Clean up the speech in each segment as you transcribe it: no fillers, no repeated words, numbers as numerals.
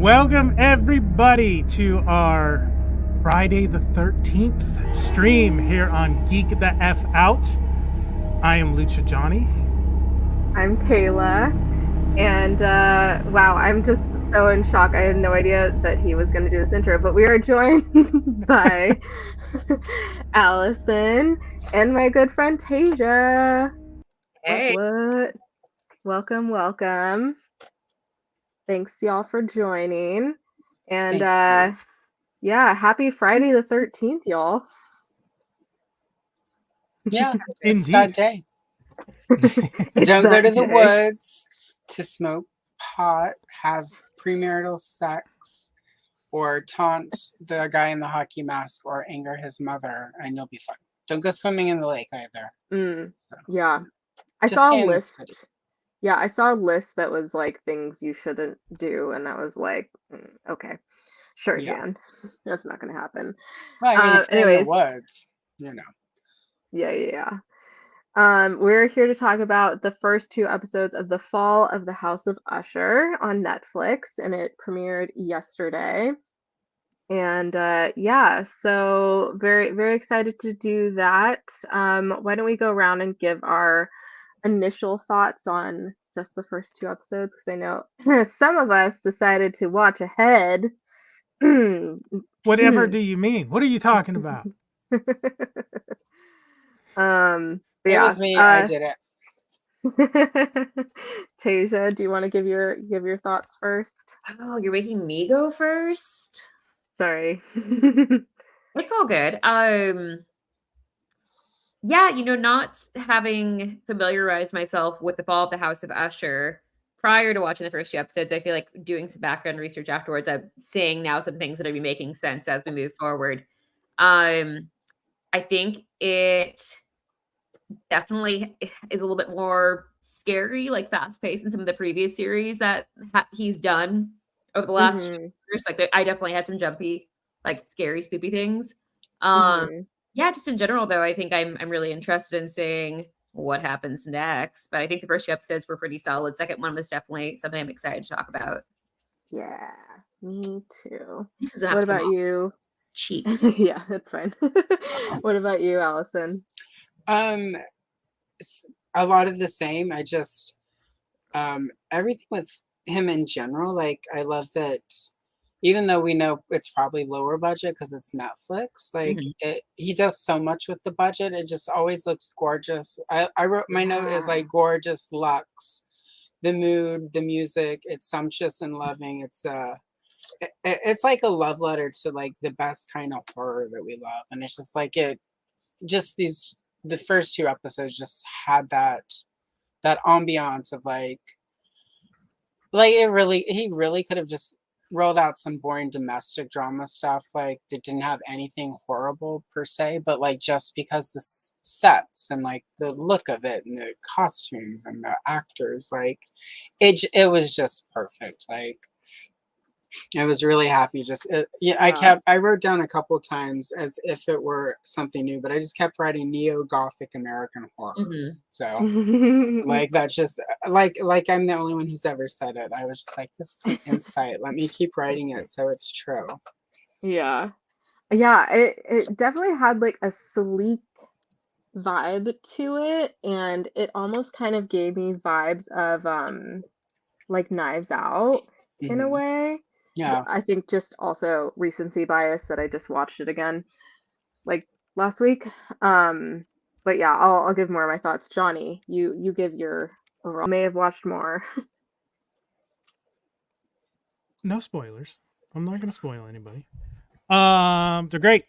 Welcome everybody to our Friday the 13th stream here on Geek the F Out. I am Lucha Johnny. I'm Kayla, and wow, I'm just so in shock. I had no idea that he was going to do this intro, but we are joined by Allison and my good friend Tasia. Hey. What? Welcome, welcome. Thanks y'all for joining. And yeah, happy Friday the 13th, y'all. Yeah, it's Indeed. that day. It's Don't go that to the day. woods to smoke pot, have premarital sex, or taunt the guy in the hockey mask or anger his mother, and you'll be fine. Don't go swimming in the lake either. So, Yeah. I just saw stay a in the list. city. Yeah, I saw a list that was like things you shouldn't do, and I was like, okay, sure, Yeah. Jan, that's not gonna happen. Well, I mean, if you're in the Anyways, woods, you know. yeah. We're here to talk about the first two episodes of The Fall of the House of Usher on Netflix, and it premiered yesterday. And yeah, so very, very excited to do that. Why don't we go around and give our initial thoughts on just the first two episodes? Because I know some of us decided to watch ahead. Whatever do you mean? What are you talking about? But It yeah, was me. I did it. Tasia, do you want to give your thoughts first? Oh, you're making me go first? Sorry. It's all good. Yeah, not having familiarized myself with the Fall of the House of Usher prior to watching the first two episodes, I feel like doing some background research afterwards, I'm seeing now some things that are be making sense as we move forward. I think it definitely is a little bit more scary, like fast-paced than some of the previous series that he's done over the last few years. Like, I definitely had some jumpy, like scary, spoopy things. Yeah, just in general, though, I think I'm really interested in seeing what happens next. But I think the first two episodes were pretty solid. Second one was definitely something I'm excited to talk about. Yeah, me too. This is not What about you? Cheeks. Yeah, that's fine. What about you, Allison? A lot of the same. I just everything with him in general. Like, I love that. Even though we know it's probably lower budget because it's Netflix, like he does so much with the budget. It just always looks gorgeous. I wrote my note is like gorgeous luxe. The mood, the music, it's sumptuous and loving. It's like a love letter to like the best kind of horror that we love, and it's just like the first two episodes just had that ambiance of like he really could have just rolled out some boring domestic drama stuff like that didn't have anything horrible per se, but like just because the sets and like the look of it and the costumes and the actors, like it was just perfect. Like, I was really happy. I wrote down a couple times as if it were something new, but I just kept writing neo-Gothic American horror. So like that's just like I'm the only one who's ever said it. I was just like, this is an insight. Let me keep writing it so it's true. Yeah. It definitely had like a sleek vibe to it, and it almost kind of gave me vibes of like Knives Out in a way. Yeah. I think just also recency bias that I just watched it again like last week. But yeah, I'll give more of my thoughts. Johnny, you give your overall. I may have watched more. No spoilers. I'm not going to spoil anybody. They're great.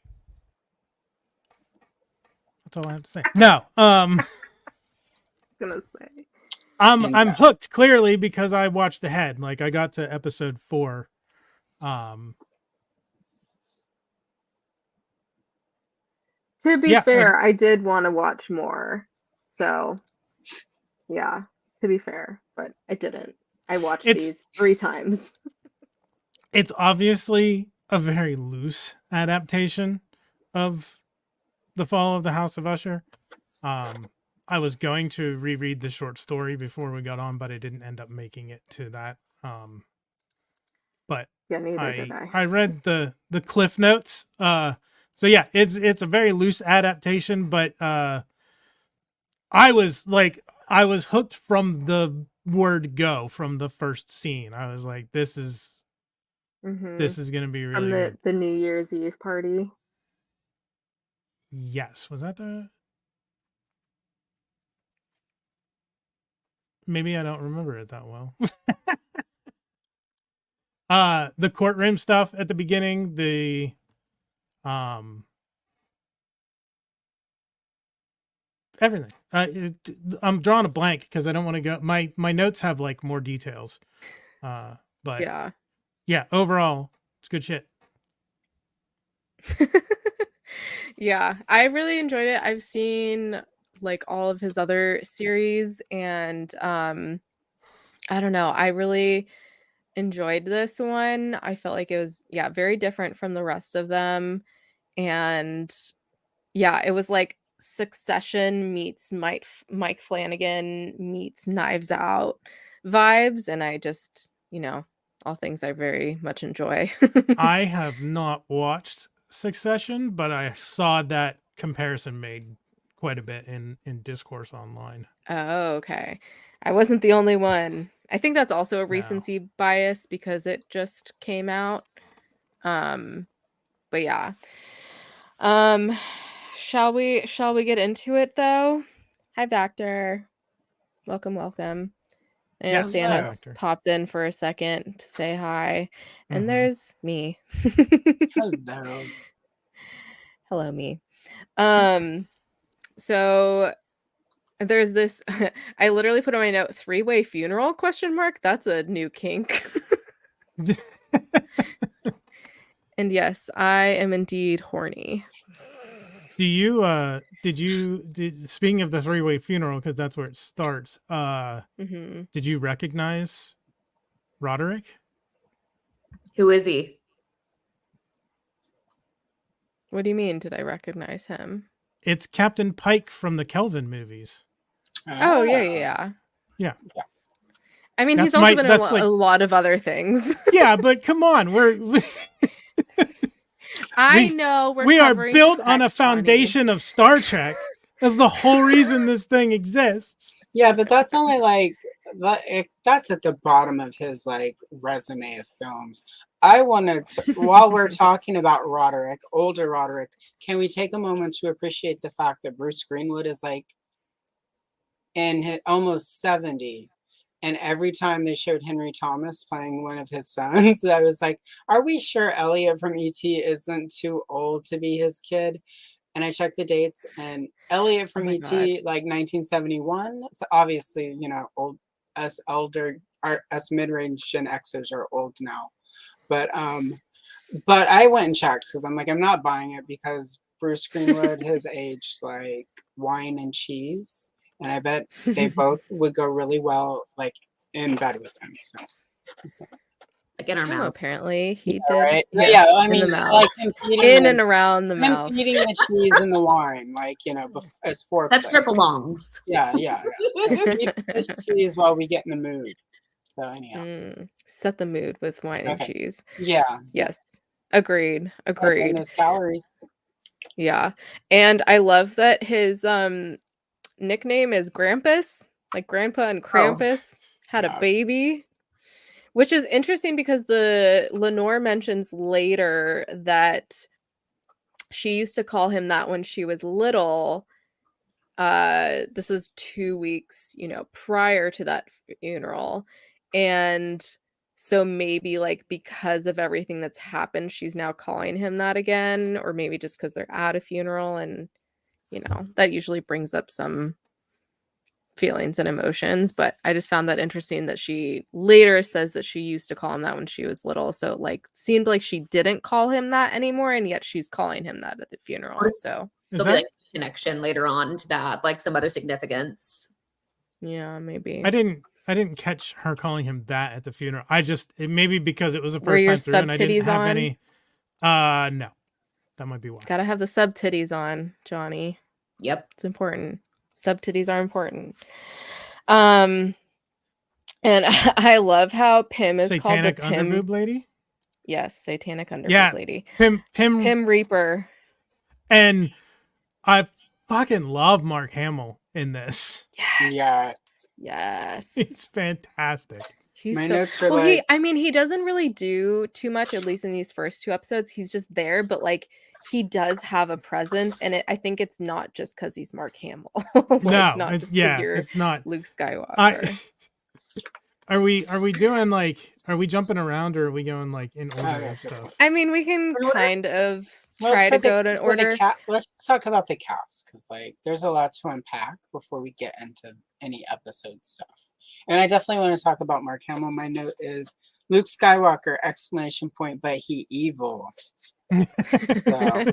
That's all I have to say. No. Gonna say. I'm hooked clearly because I watched ahead. Like, I got to episode 4. To be fair, I did want to watch more. So, yeah, to be fair, but I didn't. I watched these 3 times. It's obviously a very loose adaptation of The Fall of the House of Usher. I was going to reread the short story before we got on, but I didn't end up making it to that. but Yeah, neither did I. I read the cliff notes. So yeah, it's a very loose adaptation, but I was hooked from the word go, from the first scene. I was like, this is Hmm. gonna be From really good. the New Year's Eve party. Yes, was that the? Maybe I don't remember it that well. The courtroom stuff at the beginning, the um everything. I'm drawing a blank because I don't want to go. My notes have like more details. But Yeah. yeah, overall, it's good shit. Yeah, I really enjoyed it. I've seen like all of his other series and I don't know, I really enjoyed this one. I felt like it was very different from the rest of them and yeah, it was like Succession meets Mike Flanagan meets Knives Out vibes and I just, all things I very much enjoy. I have not watched Succession, but I saw that comparison made quite a bit in discourse online. Oh, okay. I wasn't the only one. I think that's also a No. recency bias because it just came out. But yeah. Um, shall we get into it though? Hi, Vector. Welcome. I know Yes, hi, Thanos Vector. popped in for a second to say hi. And Mhm. there's me. Hello. Hello, me. So there's this I literally put on my note 3-way funeral question mark. That's a new kink. And yes, I am indeed horny. Do you speaking of the three-way funeral, because that's where it starts, Hmm. did you recognize Roderick? Who is he? What do you mean? Did I recognize him? It's Captain Pike from the Kelvin movies. Oh, yeah. Yeah. I mean, he's That's also my been in that's a like lot of other things. yeah, but come on, I know we are covering built on a Trek, Johnny. foundation of Star Trek. That's the whole reason this thing exists. Yeah, but that's only like that's at the bottom of his like resume of films. I wanted to, while we're talking about Roderick, older Roderick, can we take a moment to appreciate the fact that Bruce Greenwood is like almost 70, and every time they showed Henry Thomas playing one of his sons, I was like, are we sure Elliot from E.T. isn't too old to be his kid? And I checked the dates, and Elliot from my ET, God. like 1971. So obviously, old us us mid-range Gen Xers are old now. But I went and checked because I'm like, I'm not buying it because Bruce Greenwood has aged like wine and cheese, and I bet they both would go really well like in bed with him. So Like in our Well, mouth. apparently he all did. right. Yes, Yeah, I in mean, the like mouth. him eating In and around the him mouth. eating the cheese and the wine, like as foreplay. That's where it belongs. Yeah. Eat this cheese while we get in the mood. So anyhow. Set the mood with wine and Okay. cheese. Yeah. Yes. Agreed. And those calories. Yeah. And I love that his nickname is Grampus. Like Grandpa and Krampus had a yeah. baby. Which is interesting because Lenore mentions later that she used to call him that when she was little. This was 2 weeks, prior to that funeral. And so maybe like because of everything that's happened, she's now calling him that again, or maybe just because they're at a funeral and that usually brings up some feelings and emotions. But I just found that interesting that she later says that she used to call him that when she was little. So it like seemed like she didn't call him that anymore, and yet she's calling him that at the funeral. So Is There'll be that like a connection later on to that, like some other significance. yeah, maybe. I didn't catch her calling him that at the funeral. It maybe because it was the Were first your time through and I didn't sub-titties have on? any no. That might be why. Gotta have the sub titties on, Johnny. Yep. It's important. Sub titties are important. And I love how Pym is Satanic called the Pym. underboob lady? Yes, satanic underboob Yeah, lady. Pim, Pim Reaper. and I fucking love Mark Hamill in this. Yeah. Yes. It's fantastic. He's My so notes are well. like, He doesn't really do too much, at least in these first 2 episodes. He's just there, but like he does have a presence, and I think it's not just because he's Mark Hamill. Like, No, not it's just because yeah, you're it's not. Luke Skywalker. Are we doing like, are we jumping around, or are we going like in order yeah, of stuff? I mean, we can Order? kind of well, try for to go to for the order. let's talk about the cast, because like there's a lot to unpack before we get into any episode stuff. And I definitely want to talk about Mark Hamill. My note is Luke Skywalker, exclamation point, but he evil. So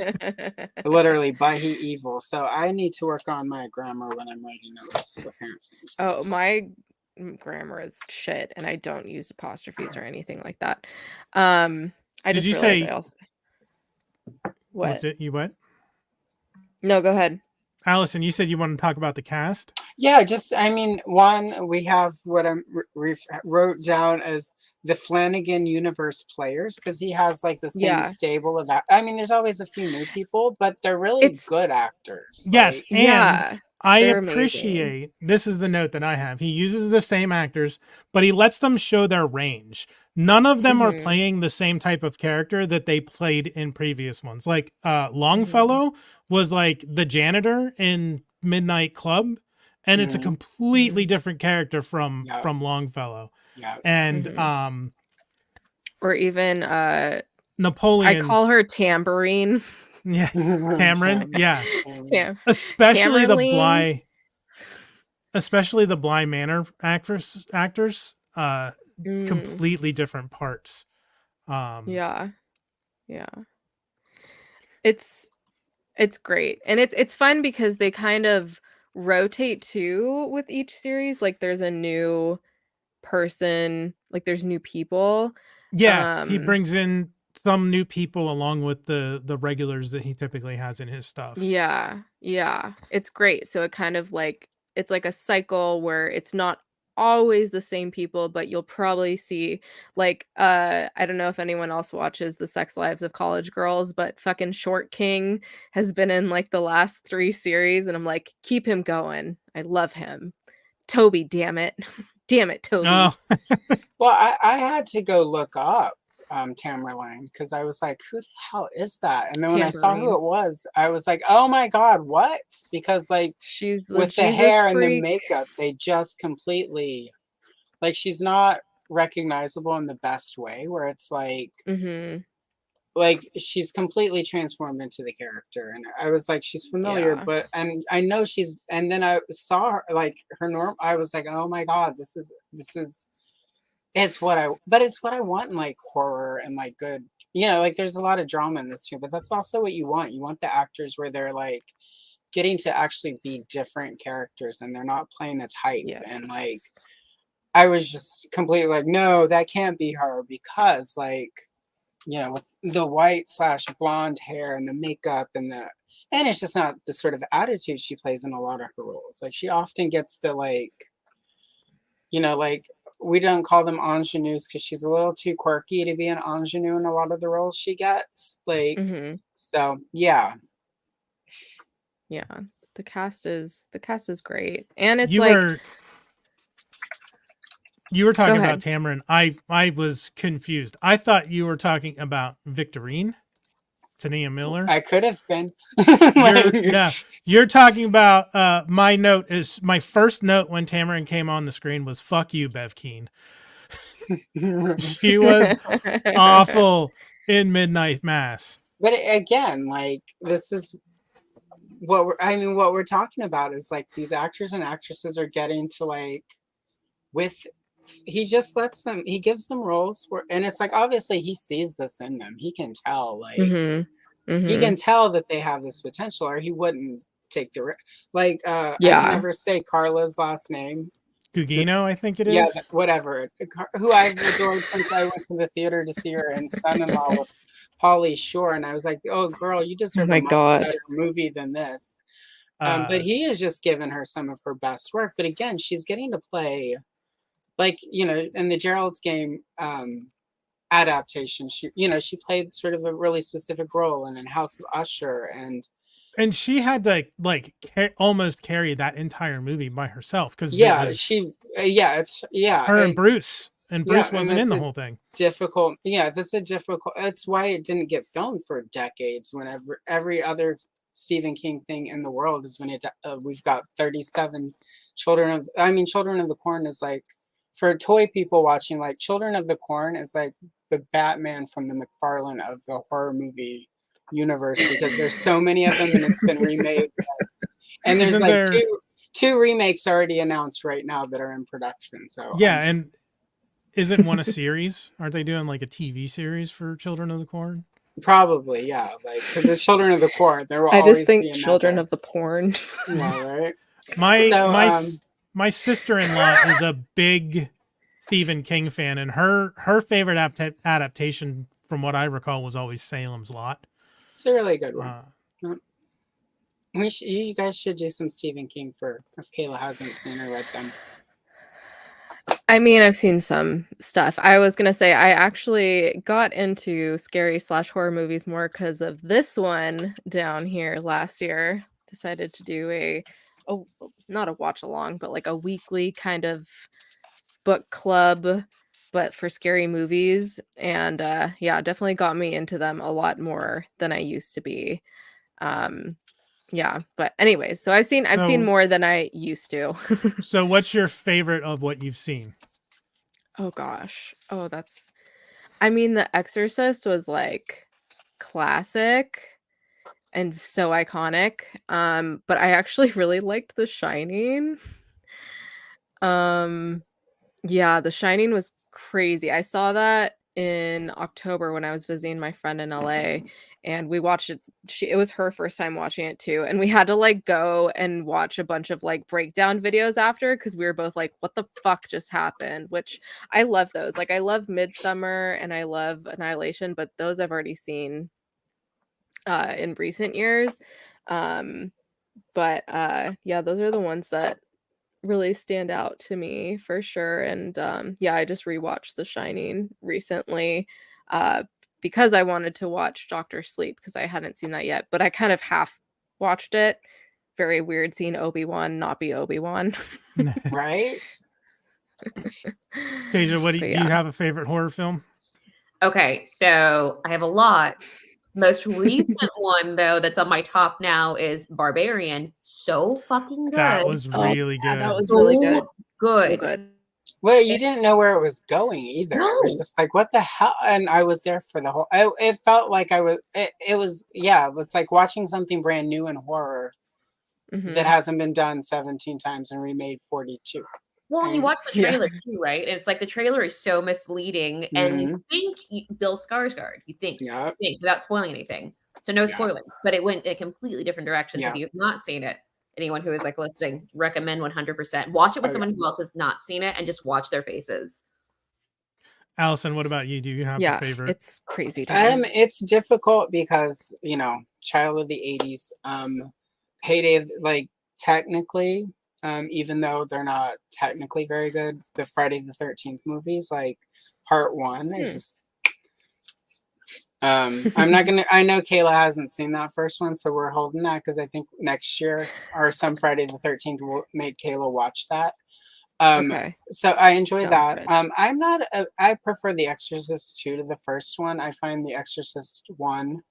literally, but he evil. So I need to work on my grammar when I'm writing notes, apparently. Oh, my grammar is shit, and I don't use apostrophes or anything like that. I Did just you realized say- I also What's it? You what? No, go ahead. Allison, you said you want to talk about the cast? Yeah, just I mean, one we have what I wrote down as the Flanagan universe players, because he has like the same Yeah. stable of I mean, there's always a few new people, but they're really It's- good actors. Yes, Like, and Yeah, I they're amazing. appreciate, this is the note that I have. He uses the same actors, but he lets them show their range. None of them are Mhm. playing the same type of character that they played in previous ones. Like Longfellow was like the janitor in Midnight Club, and it's a Mhm. completely different character from Yeah. Longfellow. yeah, And Mhm. Or even I Napoleon, call her Tambourine. yeah, Cameron, yeah. Tam- Especially the Tamerlane. Bly Manor actors Mm, completely different parts. yeah. It's great. And it's fun because they kind of rotate too with each series. Like there's a new person, like there's new people. Yeah, he brings in some new people along with the regulars that he typically has in his stuff. Yeah. It's great. So it kind of like it's like a cycle where it's not always the same people, but you'll probably see like I don't know if anyone else watches The Sex Lives of College Girls, but fucking Short King has been in like the last 3 series, and I'm like, keep him going. I love him. Toby, damn it. Damn it, Toby. Oh, Well, I had to go look up Tamerlane, because I was like, who the hell is that? And then when I saw who Tambourine. it was, I was like, oh my god, what? Because like She's the with the Jesus hair and the freak. makeup, they just completely like she's not recognizable in the best way, where it's Mhm. like she's completely transformed into the character, and I was like, she's familiar, Yeah. but and I know she's, and then I saw her like her norm, I was like, oh my god, this is it's what I want in like horror and like good, like there's a lot of drama in this too, but that's also what you want the actors where they're like getting to actually be different characters and they're not playing a type. Yes. And like I was just completely like, no, that can't be her, because like with the white / blonde hair and the makeup and it's just not the sort of attitude she plays in a lot of her roles. Like she often gets the like like we don't call them ingenues because she's a little too quirky to be an ingenue in a lot of the roles she gets. Like, Mhm. so yeah. Yeah. The cast is great. And it's you like were talking ahead. about Tamarin. I was confused. I thought you were talking about Victorine, Tania Miller. I could have been. You're talking about my note is my first note when Tamarin came on the screen was fuck you, Bev Keane. She was awful in Midnight Mass. But again, like this is what we're talking about is like these actors and actresses are getting to like he just he gives them roles and it's like obviously he sees this in them. He can tell like he can tell that they have this potential, or he wouldn't take the I can never say Carla's last name. Gugino, I think it is. Yeah, whatever. Who I've adored since I went to the theater to see her in Son-in-Law with Pauly Shore, and I was like, "Oh, girl, you deserve a much better movie than this." But he has just given her some of her best work. But again, she's getting to play, like in the Gerald's Game. adaptation. She played sort of a really specific role in House of Usher, and she had to like almost carry that entire movie by herself because it yeah, was her and Bruce, and yeah, Bruce and wasn't in that's the a whole thing. difficult. Yeah, that's why it didn't get filmed for decades. Whenever every other Stephen King thing in the world is we've got 37 Children of the Corn is like, for toy people watching, like Children of the Corn is like the Batman from the McFarlane of the horror movie universe, because there's so many of them and it's been remade. And there's Isn't like there? two remakes already announced right now that are in production. So Yeah, and isn't one a series? Aren't they doing like a TV series for Children of the Corn? probably, yeah, like because the Children of the Corn, there will I just always be think Children another. of the Porn. Yeah, right. My So my sister-in-law is a big Stephen King fan, and her favorite adaptation, from what I recall, was always Salem's Lot. it's a really good one. Uh, You guys should do some Stephen King if Kayla hasn't seen or read them. I mean, I've seen some stuff. I was gonna say I actually got into scary/horror movies more because of this one down here last year. Decided to do not a watch along, but like a weekly kind of book club, but for scary movies. And yeah, definitely got me into them a lot more than I used to be. Yeah, but anyways, so I've seen more than I used to. So what's your favorite of what you've seen? Oh gosh. Oh, I mean, The Exorcist was like classic and so iconic. But I actually really liked The Shining. Yeah, The Shining was crazy. I saw that in October when I was visiting my friend in LA, and we watched it. It was her first time watching it too, and we had to like go and watch a bunch of like breakdown videos after because we were both like, "What the fuck just happened?" Which I love those. Like I love Midsummer and I love Annihilation, but those I've already seen in recent years. But yeah, those are the ones that really stand out to me for sure. And yeah, I just rewatched The Shining recently uh because I wanted to watch Doctor Sleep because I hadn't seen that yet, but I kind of half watched it. Very weird seeing Obi-Wan not be Obi-Wan. Right? Tasia, do you Yeah. have a favorite horror film? Okay, so I have a lot. Most recent one though that's on my top now is Barbarian. So fucking good. That was really good. That was really good. Good. So good. Well, you didn't know where it was going either. No. It was just like, what the hell? And I was there for the whole. It felt like It was, yeah. It's like watching something brand new in horror that hasn't been done 17 times and remade 42. Well, and you And- watch the trailer too, right? And it's like the trailer is so misleading, and you think Bill Skarsgård, you think without spoiling anything. So no spoiling, but it went a completely different direction. So if you have not seen it, anyone who is like listening, recommend 100%. Watch it with someone who else has not seen it and just watch their faces. Allison, what about you? Do you have a favorite? It's crazy time. It's difficult because, child of the 80s, heyday, like technically, even though they're not technically very good, the Friday the 13th movies, like part 1 is just I know Kayla hasn't seen that first one, so we're holding that because I think next year or some Friday the 13th will make Kayla watch that. Okay. So I enjoy Sounds that. good. I prefer The Exorcist 2 to the first one. I find The Exorcist 1,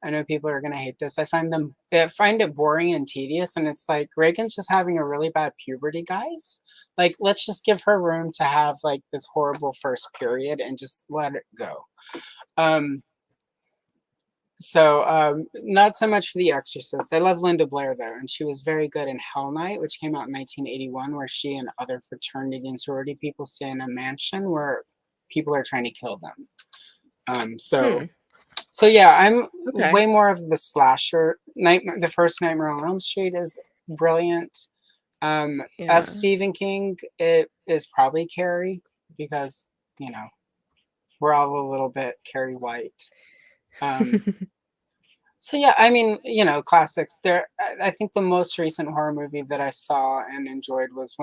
I know people are gonna hate this. I find it boring and tedious, and it's like Reagan's just having a really bad puberty, guys. Like, let's just give her room to have like this horrible first period and just let it go. So not so much for The Exorcist. I love Linda Blair though, and she was very good in Hell Night, which came out in 1981, where she and other fraternity and sorority people stay in a mansion where people are trying to kill them. So yeah, I'm way more of the slasher. The first Nightmare on Elm Street is brilliant. Of Stephen King, it is probably Carrie, because we're all a little bit Carrie White. So yeah, I mean, classics. I think the most recent horror movie that I saw and enjoyed was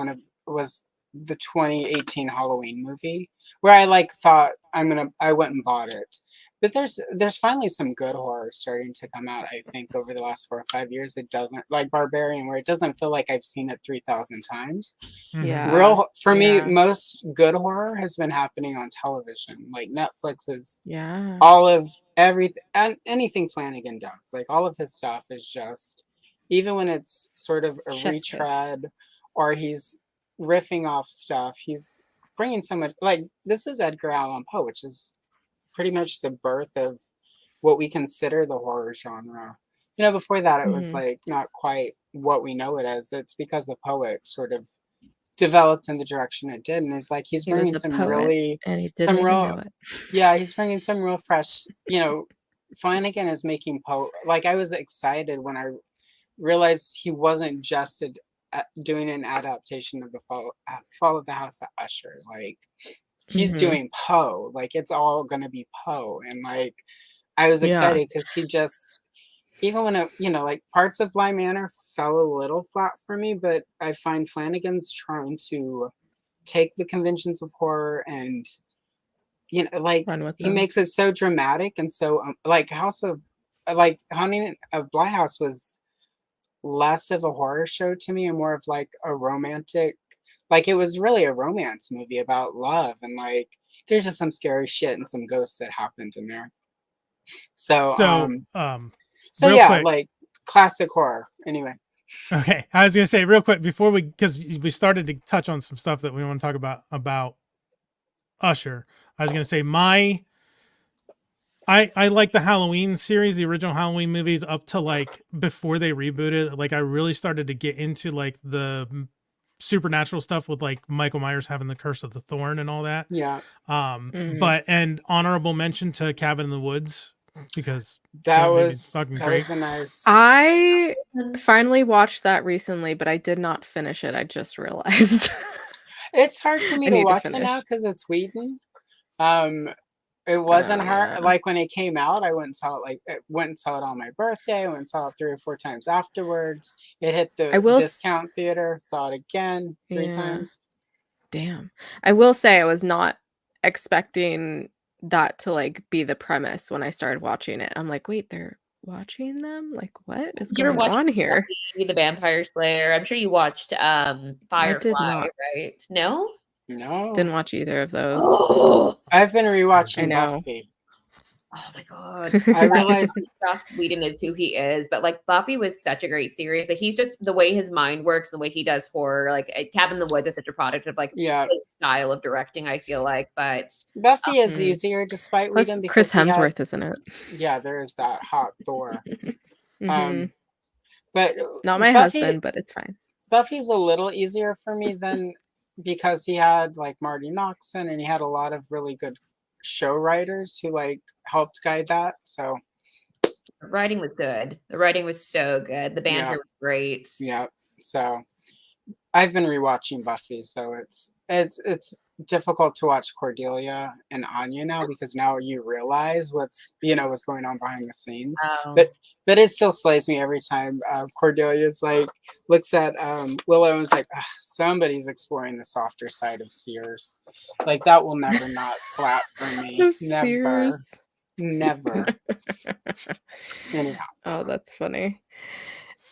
the 2018 Halloween movie, where I like thought I went and bought it. But there's finally some good horror starting to come out, I think, over the last 4 or 5 years. It doesn't, like Barbarian, where it doesn't feel like I've seen it 3,000 times. Mhm. Yeah. For me, Yeah. most good horror has been happening on television. Like Netflix is Yeah. all of everything, and anything Flanagan does. Like all of his stuff is just, even when it's sort of a Chef's kiss. retread or he's riffing off stuff, he's bringing so much. Like this is Edgar Allan Poe, which is pretty much the birth of what we consider the horror genre. You know, before that, it was Mhm. like not quite what we know it as. It's because the poet sort of developed in the direction it did, and it's like he's He was bringing a some poet, and he didn't even know it. yeah, he's bringing some real fresh. You know, Flanagan is making like I was excited when I realized he wasn't just doing an adaptation of the Fall of the House of Usher. Like he's Mhm. doing Poe. Like it's all gonna be Poe, and like I was Yeah. excited because he just, even when like parts of Bly Manor fell a little flat for me, but I find Flanagan's trying to take the conventions of horror and like Run with he them. makes it so dramatic and so like Haunting of Bly House was less of a horror show to me and more of like a romantic, like it was really a romance movie about love, and like there's just some scary shit and some ghosts that happened in there. So so real yeah, quick. like classic horror. Anyway. Okay, I was gonna say real quick before because we started to touch on some stuff that we want to talk about Usher. I was gonna say I like the Halloween series, the original Halloween movies, up to like before they rebooted. Like I really started to get into like the supernatural stuff with like Michael Myers having the curse of the thorn and all that. Yeah. Mhm. But and honorable mention to Cabin in the Woods because That movie's was fucking that great. was a nice. I finally watched that recently, but I did not finish it. I just realized. It's hard for me I to need to watch it now finish. because it's Whedon. It wasn't hard. Yeah. Like when it came out, I went and saw it. Like went and saw it on my birthday. I went and saw it 3 or 4 times afterwards. It hit I the will discount theater. Saw it again 3 times. Damn. I will say I was not expecting that to like be the premise when I started watching it. I'm like, wait, they're watching them? Like, what is Did you ever going watch on here? Buffy the Vampire Slayer? I'm sure you watched Firefly, not. right? No? No, Didn't watch either of those. Oh, I've been I rewatching know. Buffy. my God. I realized Joss Whedon is who he is, but like Buffy was such a great series, but he's just the way his mind works, the way he does horror. Like Cabin in the Woods is such a product of like yeah, his style of directing, I feel like. But Buffy is Mhm. easier despite Plus Whedon Chris because he had, Hemsworth, isn't it? yeah, there is that hot Thor. Mhm. But Not my husband, but it's fine. Buffy's a little easier for me than because he had like Marty Noxon and he had a lot of really good show writers who like helped guide that. So the writing was good. The writing was so good. The banter Yeah. was great. yeah, so I've been rewatching Buffy, so it's difficult to watch Cordelia and Anya now because now you realize what's going on behind the scenes. Um, But it still slays me every time Cordelia's like looks at Willow and is like, "Ugh, somebody's exploring the softer side of Sears. Like that will never not slap for me. Of Never. Sears. Never. Anyhow. Oh, that's funny.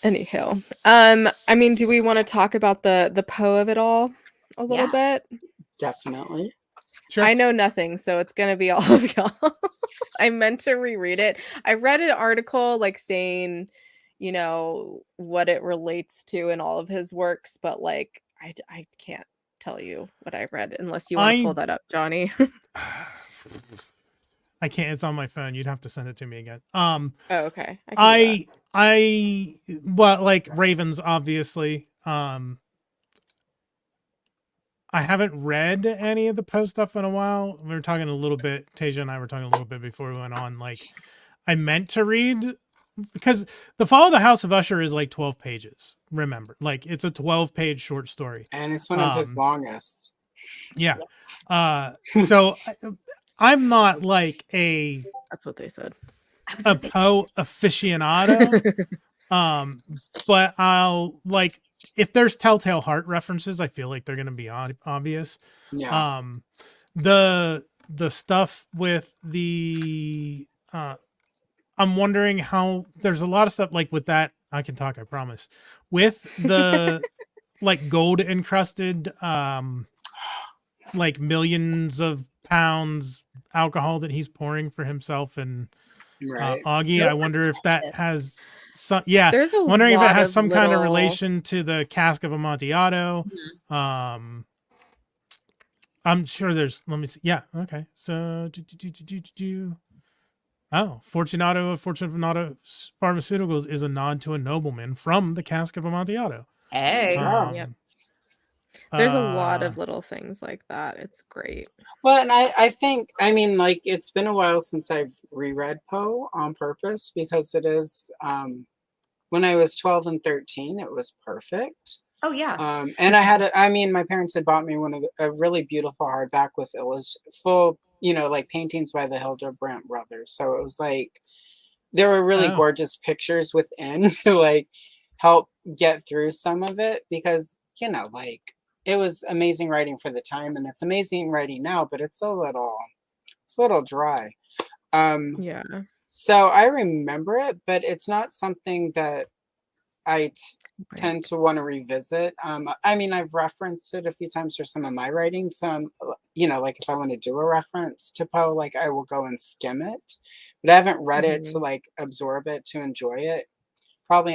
Anyhow, I mean, do we want to talk about the Poe of it all a little bit? Definitely. Sure. I know nothing, so it's gonna be all of y'all. I meant to reread it. I read an article like saying, what it relates to in all of his works, but like I can't tell you what I read unless you want to pull that up, Johnny. I can't. It's on my phone. You'd have to send it to me again. Oh, okay. I can do that. Well, like Ravens, obviously. I haven't read any of the Poe stuff in a while. We were talking a little bit. Tasia and I were talking a little bit before we went on. Like, I meant to read because The Fall of the House of Usher is like 12 pages. Remember, like it's a 12-page short story, and it's one of his longest. Yeah. So I'm not like That's what they said. a Poe aficionado. But I'll like if there's Telltale Heart references, I feel like they're going to be obvious. Yeah. The stuff with the I'm wondering how there's a lot of stuff like with that. I can talk, I promise. With the like gold encrusted like millions of pounds alcohol that he's pouring for himself and Right. Augie. Nope. I wonder if that has some, yeah, There's a wondering if it lot has of some kind of little- relation to the cask of Amontillado. I'm sure there's, let me see. Yeah. Okay. So, oh, Fortunato of Fortunato Pharmaceuticals is a nod to a nobleman from the cask of Amontillado. Hey. Yep. There's a lot uh, of little things like that. It's great. Well, and I think, I mean, like, it's been a while since I've reread Poe on purpose because it is, when I was 12 and 13, it was perfect. Oh yeah. And I had, I mean, my parents had bought me a really beautiful hardback with full, you know, like paintings by the Hildebrandt brothers. So it was like, there were really Oh. gorgeous pictures within to like help get through some of it because, you know, like it was amazing writing for the time and it's amazing writing now, but it's a little dry. Yeah. So I remember it, but it's not something that I tend to want to revisit. I mean, I've referenced it a few times for some of my writings. You know, like if I want to do a reference to Poe, like I will go and skim it, but I haven't read it to like absorb it to enjoy it. Probably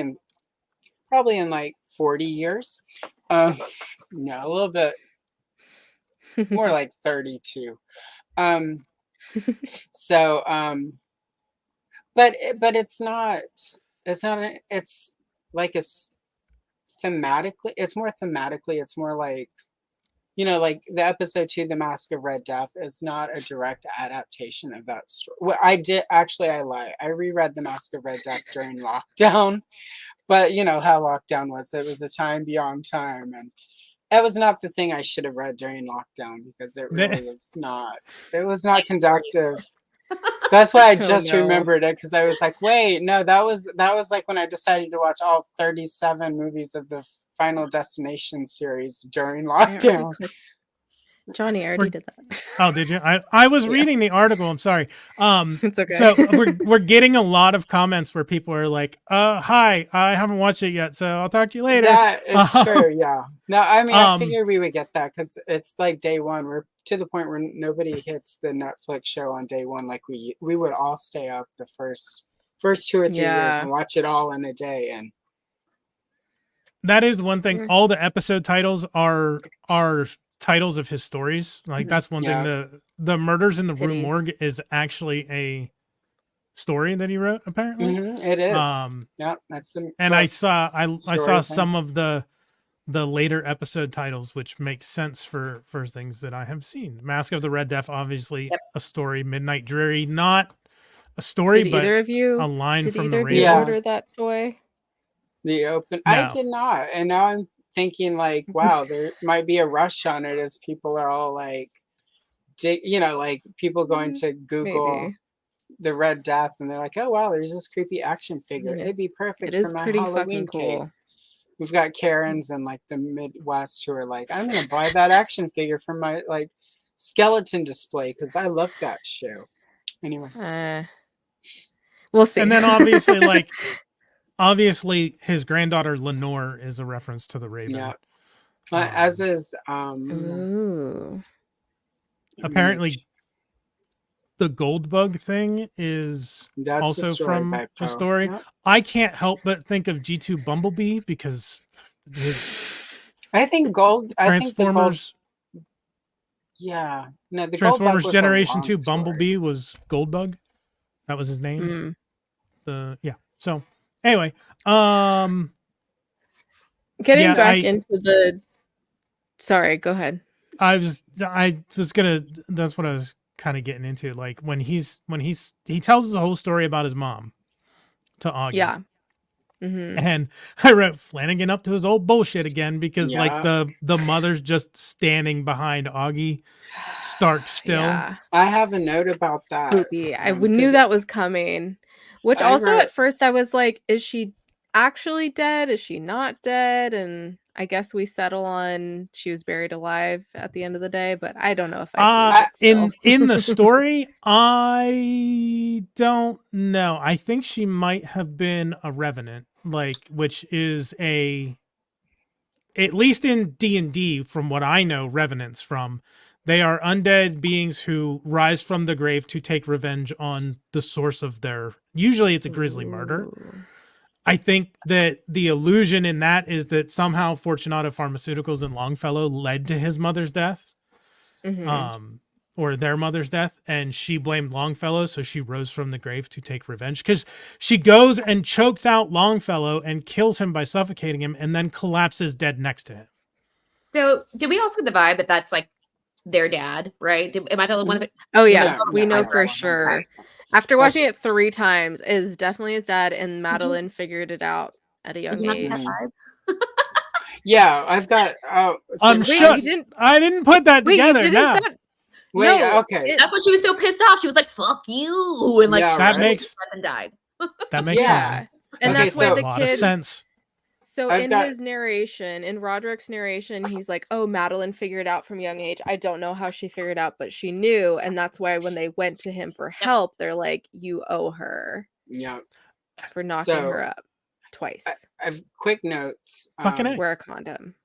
in like 40 years. No, a little bit more like 32. So, but it's not. It's not. It's like thematically. It's more thematically. It's more like, you know, like the episode 2, The Mask of Red Death, is not a direct adaptation of that story. Well, I lie. I reread The Mask of Red Death during lockdown, but you know how lockdown was. It was a time beyond time, and it was not the thing I should have read during lockdown because it really was not. It was not conductive. That's why I just remembered it because I was like, wait, no, that was like when I decided to watch all 37 movies of the Final Destination series during lockdown. Johnny, I already did that. Oh, did you? I was reading the article. I'm sorry. It's okay. So we're getting a lot of comments where people are like, hi, I haven't watched it yet, so I'll talk to you later. That is true, yeah. No, I mean, I figured we would get that because it's like day one. We're to the point where nobody hits the Netflix show on day one. Like we would all stay up the first 2 or 3 years and watch it all in a day. And that is one thing. All the episode titles are titles of his stories. Like that's one thing. The Murders in the Rue Morgue is actually a story that he wrote. Apparently, it is. Yeah, that's the. And I saw some of the later episode titles, which makes sense for things that I have seen. Mask of the Red Death, obviously a story. Midnight Dreary, not a story, but either of you, a line from the the radio. Order that toy? The open. No. I did not, and now I'm thinking like, wow, there might be a rush on it as people are all like, you know, like people going to Google the Red Death and they're like, oh wow, there's this creepy action figure. It'd be perfect for my Halloween case. We've got Karens in like the Midwest who are like, I'm gonna buy that action figure for my like skeleton display because I love that show. Anyway, we'll see. And then obviously his granddaughter Lenore is a reference to the Raven. Yeah. As is apparently the gold bug thing is also from a story. Yep. I can't help but think of G2 Bumblebee because I think Transformers. Yeah. No, the Transformers Generation 2 Bumblebee was Goldbug. That was his name. So anyway, getting back into the. Sorry, go ahead. I was gonna. That's what I was kind of getting into. Like when he tells the whole story about his mom to Augie. Yeah. And I wrote Flanagan up to his old bullshit again because like the mother's just standing behind Augie, stark still. Yeah. I have a note about that. Spooky. I knew that was coming. Which also at first I was like, is she actually dead? Is she not dead? And I guess we settle on she was buried alive at the end of the day, but I don't know if I believe it still. In the story, I don't know. I think she might have been a revenant, like, which is at least in D&D, from what I know revenants from, they are undead beings who rise from the grave to take revenge on the source of their, usually it's a grisly murder. Ooh. I think that the illusion in that is that somehow Fortunato Pharmaceuticals and Longfellow led to his mother's death, Mhm. or their mother's death, and she blamed Longfellow, so she rose from the grave to take revenge. Because she goes and chokes out Longfellow and kills him by suffocating him, and then collapses dead next to him. So, did we also get the vibe that that's like their dad, right? Am I the only one that? Oh yeah, No, we no, know I for know. sure. After watching it 3 times, is definitely his dad, and Madeline figured it out at a Did young you not age. get that vibe? Yeah, I've got. I'm Wait, shook. you didn't? I didn't put that Wait, you together. didn't? Now Wait, No, okay. That's when she was so pissed off. She was like, "Fuck you," and like Yeah, she that right? makes and died. that makes yeah, sense. and Okay, that's why so- the a lot of kids. sense. So I've in got- his narration, in Roderick's narration, he's like, "Oh, Madeline figured it out from a young age. I don't know how she figured it out, but she knew, and that's why when they went to him for help, they're like, you owe her Yeah, for knocking So, her up twice. I've quick notes. Fucking A. Wear a condom.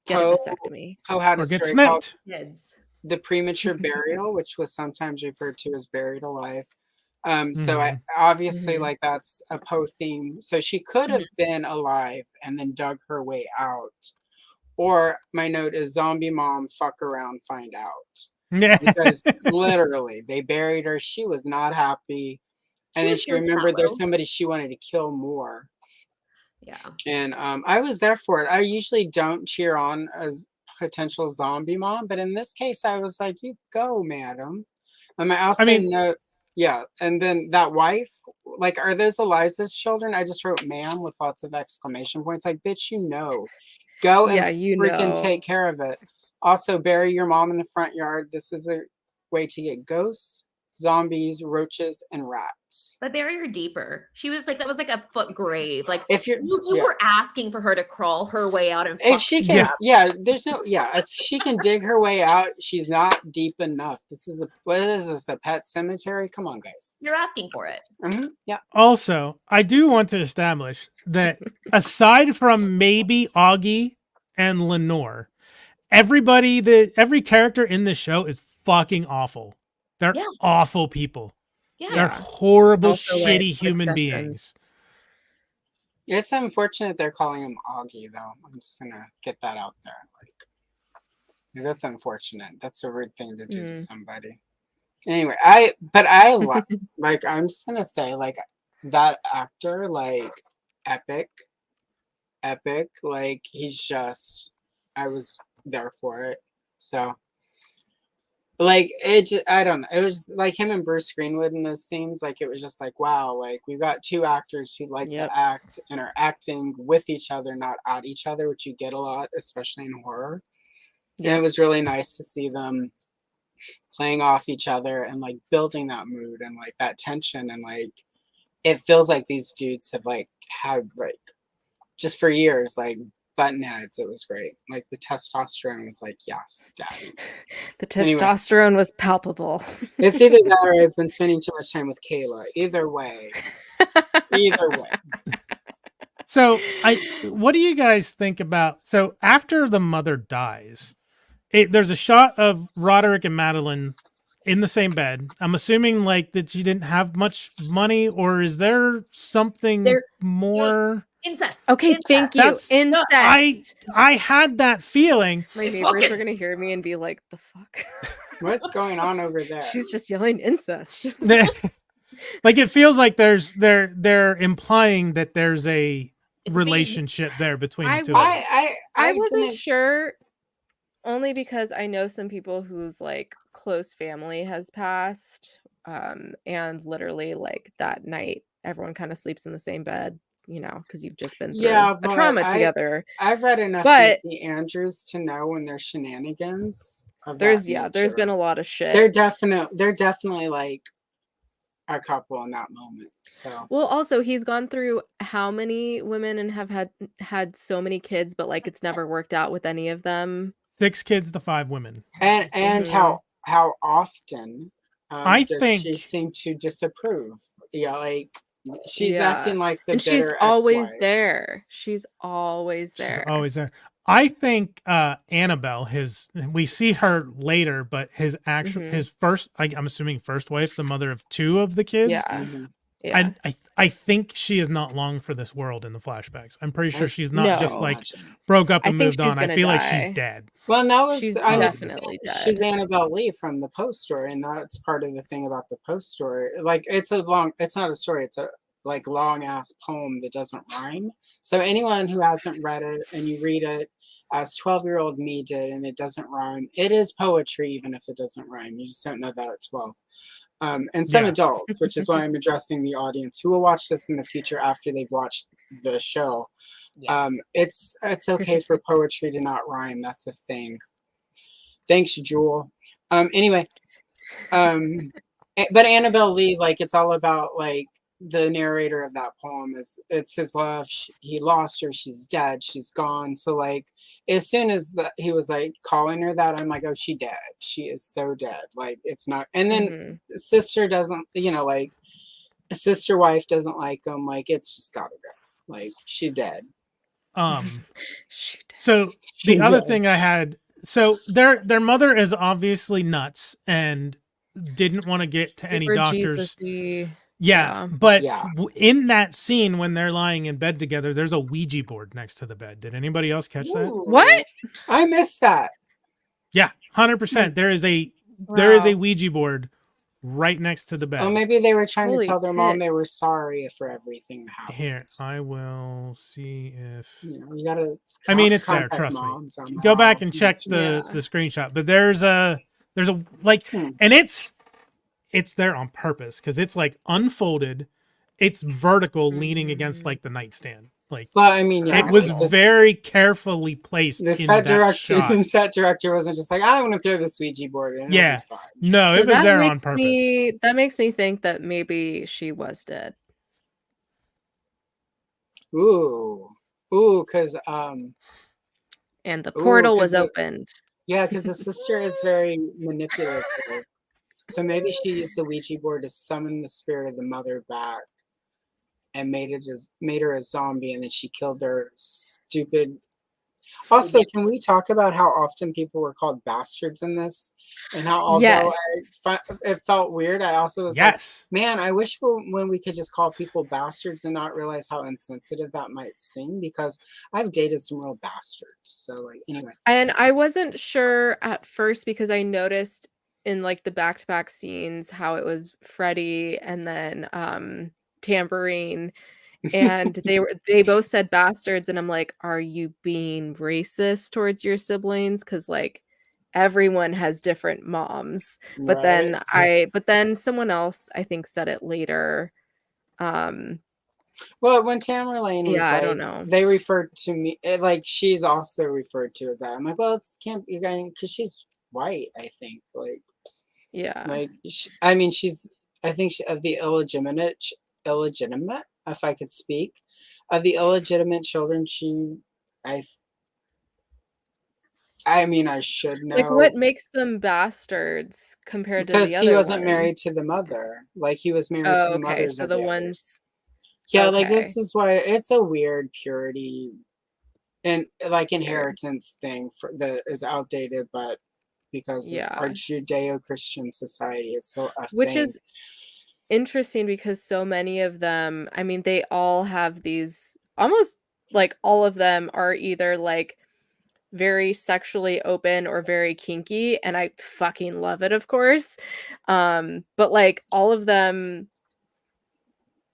Get a Poe vasectomy. had a Or get story called snipped. Kids. The Premature Burial, which was sometimes referred to as Buried Alive. So I Mhm. obviously Mhm. like that's a Poe theme. So she could have been alive and then dug her way out. Or my note is zombie mom, fuck around, find out. Yeah. Because literally they buried her. She was not happy. And then was she so remembered there's shallow. somebody she wanted to kill more. Yeah. And I was there for it. I usually don't cheer on a potential zombie mom, but in this case, I was like, "You go, madam." I also mean- note, yeah. And then that wife, like, are those Eliza's children? I just wrote "ma'am" with lots of exclamation points. Like, bitch, go and Yeah, you freaking know. take care of it. Also, bury your mom in the front yard. This is a way to get ghosts, zombies, roaches, and rats. But bury her deeper. She was like, that was like a foot grave. Like If you're, you yeah. were asking for her to crawl her way out and If fuck she you can, up. if she can dig her way out, she's not deep enough. What is this, a pet cemetery? Come on, guys. You're asking for it. Yeah. Also, I do want to establish that aside from maybe Augie and Lenore, every character in this show is fucking awful. They're Yeah. awful people. Yeah. They're horrible, It's also like shitty human Succession. beings. It's unfortunate they're calling him Augie, though. I'm just gonna get that out there. Like, that's unfortunate. That's a rude thing to do to somebody. Anyway, like, I'm just gonna say, like, that actor, like, epic. Like, he's just, I was there for it. So, like, I don't know. It was like him and Bruce Greenwood in those scenes. Like, it was just like, wow, like, we've got 2 actors who like to act and are acting with each other, not at each other, which you get a lot, especially in horror. Yeah. And it was really nice to see them playing off each other and like building that mood and like that tension. And like, it feels like these dudes have like had like just for years, like button heads. It was great. Like the testosterone was like, yes, daddy. The testosterone was palpable. It's either that or I've been spending too much time with Kayla. Either way. So what do you guys think about, so after the mother dies, there's a shot of Roderick and Madeline in the same bed. I'm assuming like that she didn't have much money, or is there something more? Incest. Okay, Incest. thank you. Incest. I had that feeling. My neighbors are gonna hear me and be like, "The fuck? What's going on over there?" She's just yelling incest." Like it feels like they're implying that there's a relationship there between the two. I wasn't sure, only because I know some people whose like close family has passed, and literally like that night everyone kind of sleeps in the same bed, you know, because you've just been through a trauma together. I've read enough to see Andrews to know when there's shenanigans. There's been a lot of shit. They're definitely like a couple in that moment. So Well, also he's gone through how many women and have had so many kids, but like it's never worked out with any of them. 6 kids to 5 women. and Mhm. how often I does she think seem to disapprove? Yeah, like she's Yeah. acting like the And she's bitter always ex-wife. there. She's always she's there. always there. I think Annabelle, we see her later, but his Mhm. his first, I'm assuming first wife, the mother of 2 of the kids. Yeah. Mhm. Yeah. I think she is not long for this world in the flashbacks. I'm pretty sure I she's not just No. like imagine. broke up I and think moved she's on. I gonna feel like she's die. dead. Well, and that was She's I mean, definitely she's dead. Annabelle Lee from the Post story, and that's part of the thing about the Post story. Like it's not a story, it's a like long ass poem that doesn't rhyme. So anyone who hasn't read it and you read it as 12-year-old me did and it doesn't rhyme, it is poetry even if it doesn't rhyme. You just don't know that at 12. And some Yeah. adults, which is why I'm addressing the audience who will watch this in the future after they've watched the show. It's okay for poetry to not rhyme. That's a thing. Thanks, Jewel. Anyway, but Annabelle Lee, like it's all about like the narrator of that poem is it's his love. He lost her. She's dead. She's gone. So like as soon as he was like calling her that, I'm like, oh, she dead. She is so dead. Like it's not. And then Mhm. sister doesn't, like a sister wife doesn't like him. Like it's just gotta go. Like she dead. She did. So She the other dead. thing I had, so their mother is obviously nuts and didn't want to get to any Super doctors. Jesus-y. Yeah, but Yeah. in that scene when they're lying in bed together, there's a Ouija board next to the bed. Did anybody else catch that? What? I missed that. Yeah, 100%. There is a Wow. Ouija board right next to the bed. Oh, maybe they were trying to Holy tell their mom they tits. were sorry for everything that happened. Here, I will see if You gotta. I mean it's there, contact trust me. moms on Go back how and check Yeah. the screenshot. But there's a like and it's there on purpose because it's like unfolded, it's vertical leaning against Mhm. like the nightstand. Like Well, I mean, yeah, it was like very carefully placed the in set that director. shot. The set director wasn't just like, I want to throw this Ouija board in. Yeah. It'll be fine. No, So it was that there makes on purpose. me think that maybe she was dead. Ooh, because And the portal was 'cause opened. because the sister is very manipulative. So maybe she used the Ouija board to summon the spirit of the mother back and made her a zombie, and then she killed their stupid. Also, can we talk about how often people were called bastards in this, and how although Yes. it felt weird, I also was Yes. like, man, I wish when we could just call people bastards and not realize how insensitive that might seem, because I've dated some real bastards. So like, anyway, And I wasn't sure at first because I noticed in like the back-to-back scenes how it was Freddie and then Tambourine, and they both said bastards, and I'm like, are you being racist towards your siblings? Because like everyone has different moms. But right? then someone else I think said it later. Um Well, when Tamerlane yeah, was I don't like, know. they referred to me like she's also referred to as that. I'm like, well, it's can't be going because she's white. I think Yeah. I mean, I think of the illegitimate, if I could speak, of the illegitimate children. I, I mean, I should Like know what makes them bastards compared to the because he other wasn't ones? married to the mother. Like he was married to Oh, the okay. mothers So of the the others. ones Yeah, like okay. this is why it's a weird purity and like Weird. inheritance thing that is outdated, but because of our Yeah. Judeo-Christian society, it's still a Which thing. is interesting because so many of them, I mean, they all have these almost like all of them are either like very sexually open or very kinky, and I fucking love it, of course. But like all of them,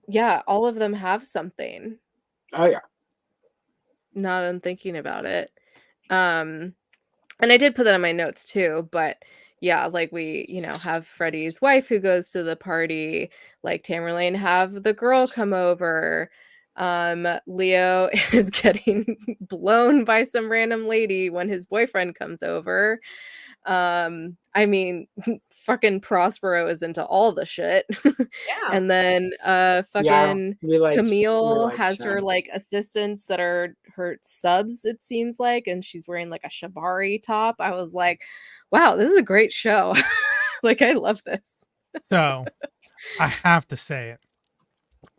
yeah, all of them have something. Oh yeah. Now that I'm thinking about it. Um And I did put that in my notes too, but yeah, like we, have Freddie's wife who goes to the party, like Tamerlane have the girl come over. Leo is getting blown by some random lady when his boyfriend comes over. I mean, fucking Prospero is into all the shit. Yeah. And then Yeah, fucking we Camille liked has her him. like assistants that are her subs, it seems like, and she's wearing like a shibari top. I was like, wow, this is a great show. Like, I love this. So I have to say it.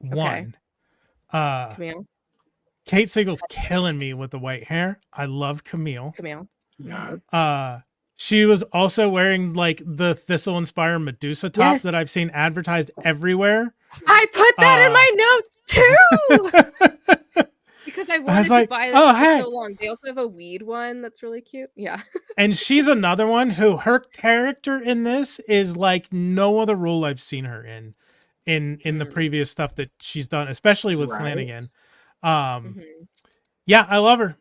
Okay. One, Camille. Kate Siegel's killing me with the white hair. I love Camille. Yeah. She was also wearing like the thistle inspired Medusa top that Yes. I've seen advertised everywhere. I put that in my notes too. Because I wanted like, to buy this oh, for hey. so long. They also have a weed one that's really cute. Yeah. And she's another one who her character in this is like no other role I've seen her in the previous stuff that she's done, especially with Right. Flanagan. Mhm. Yeah, I love her.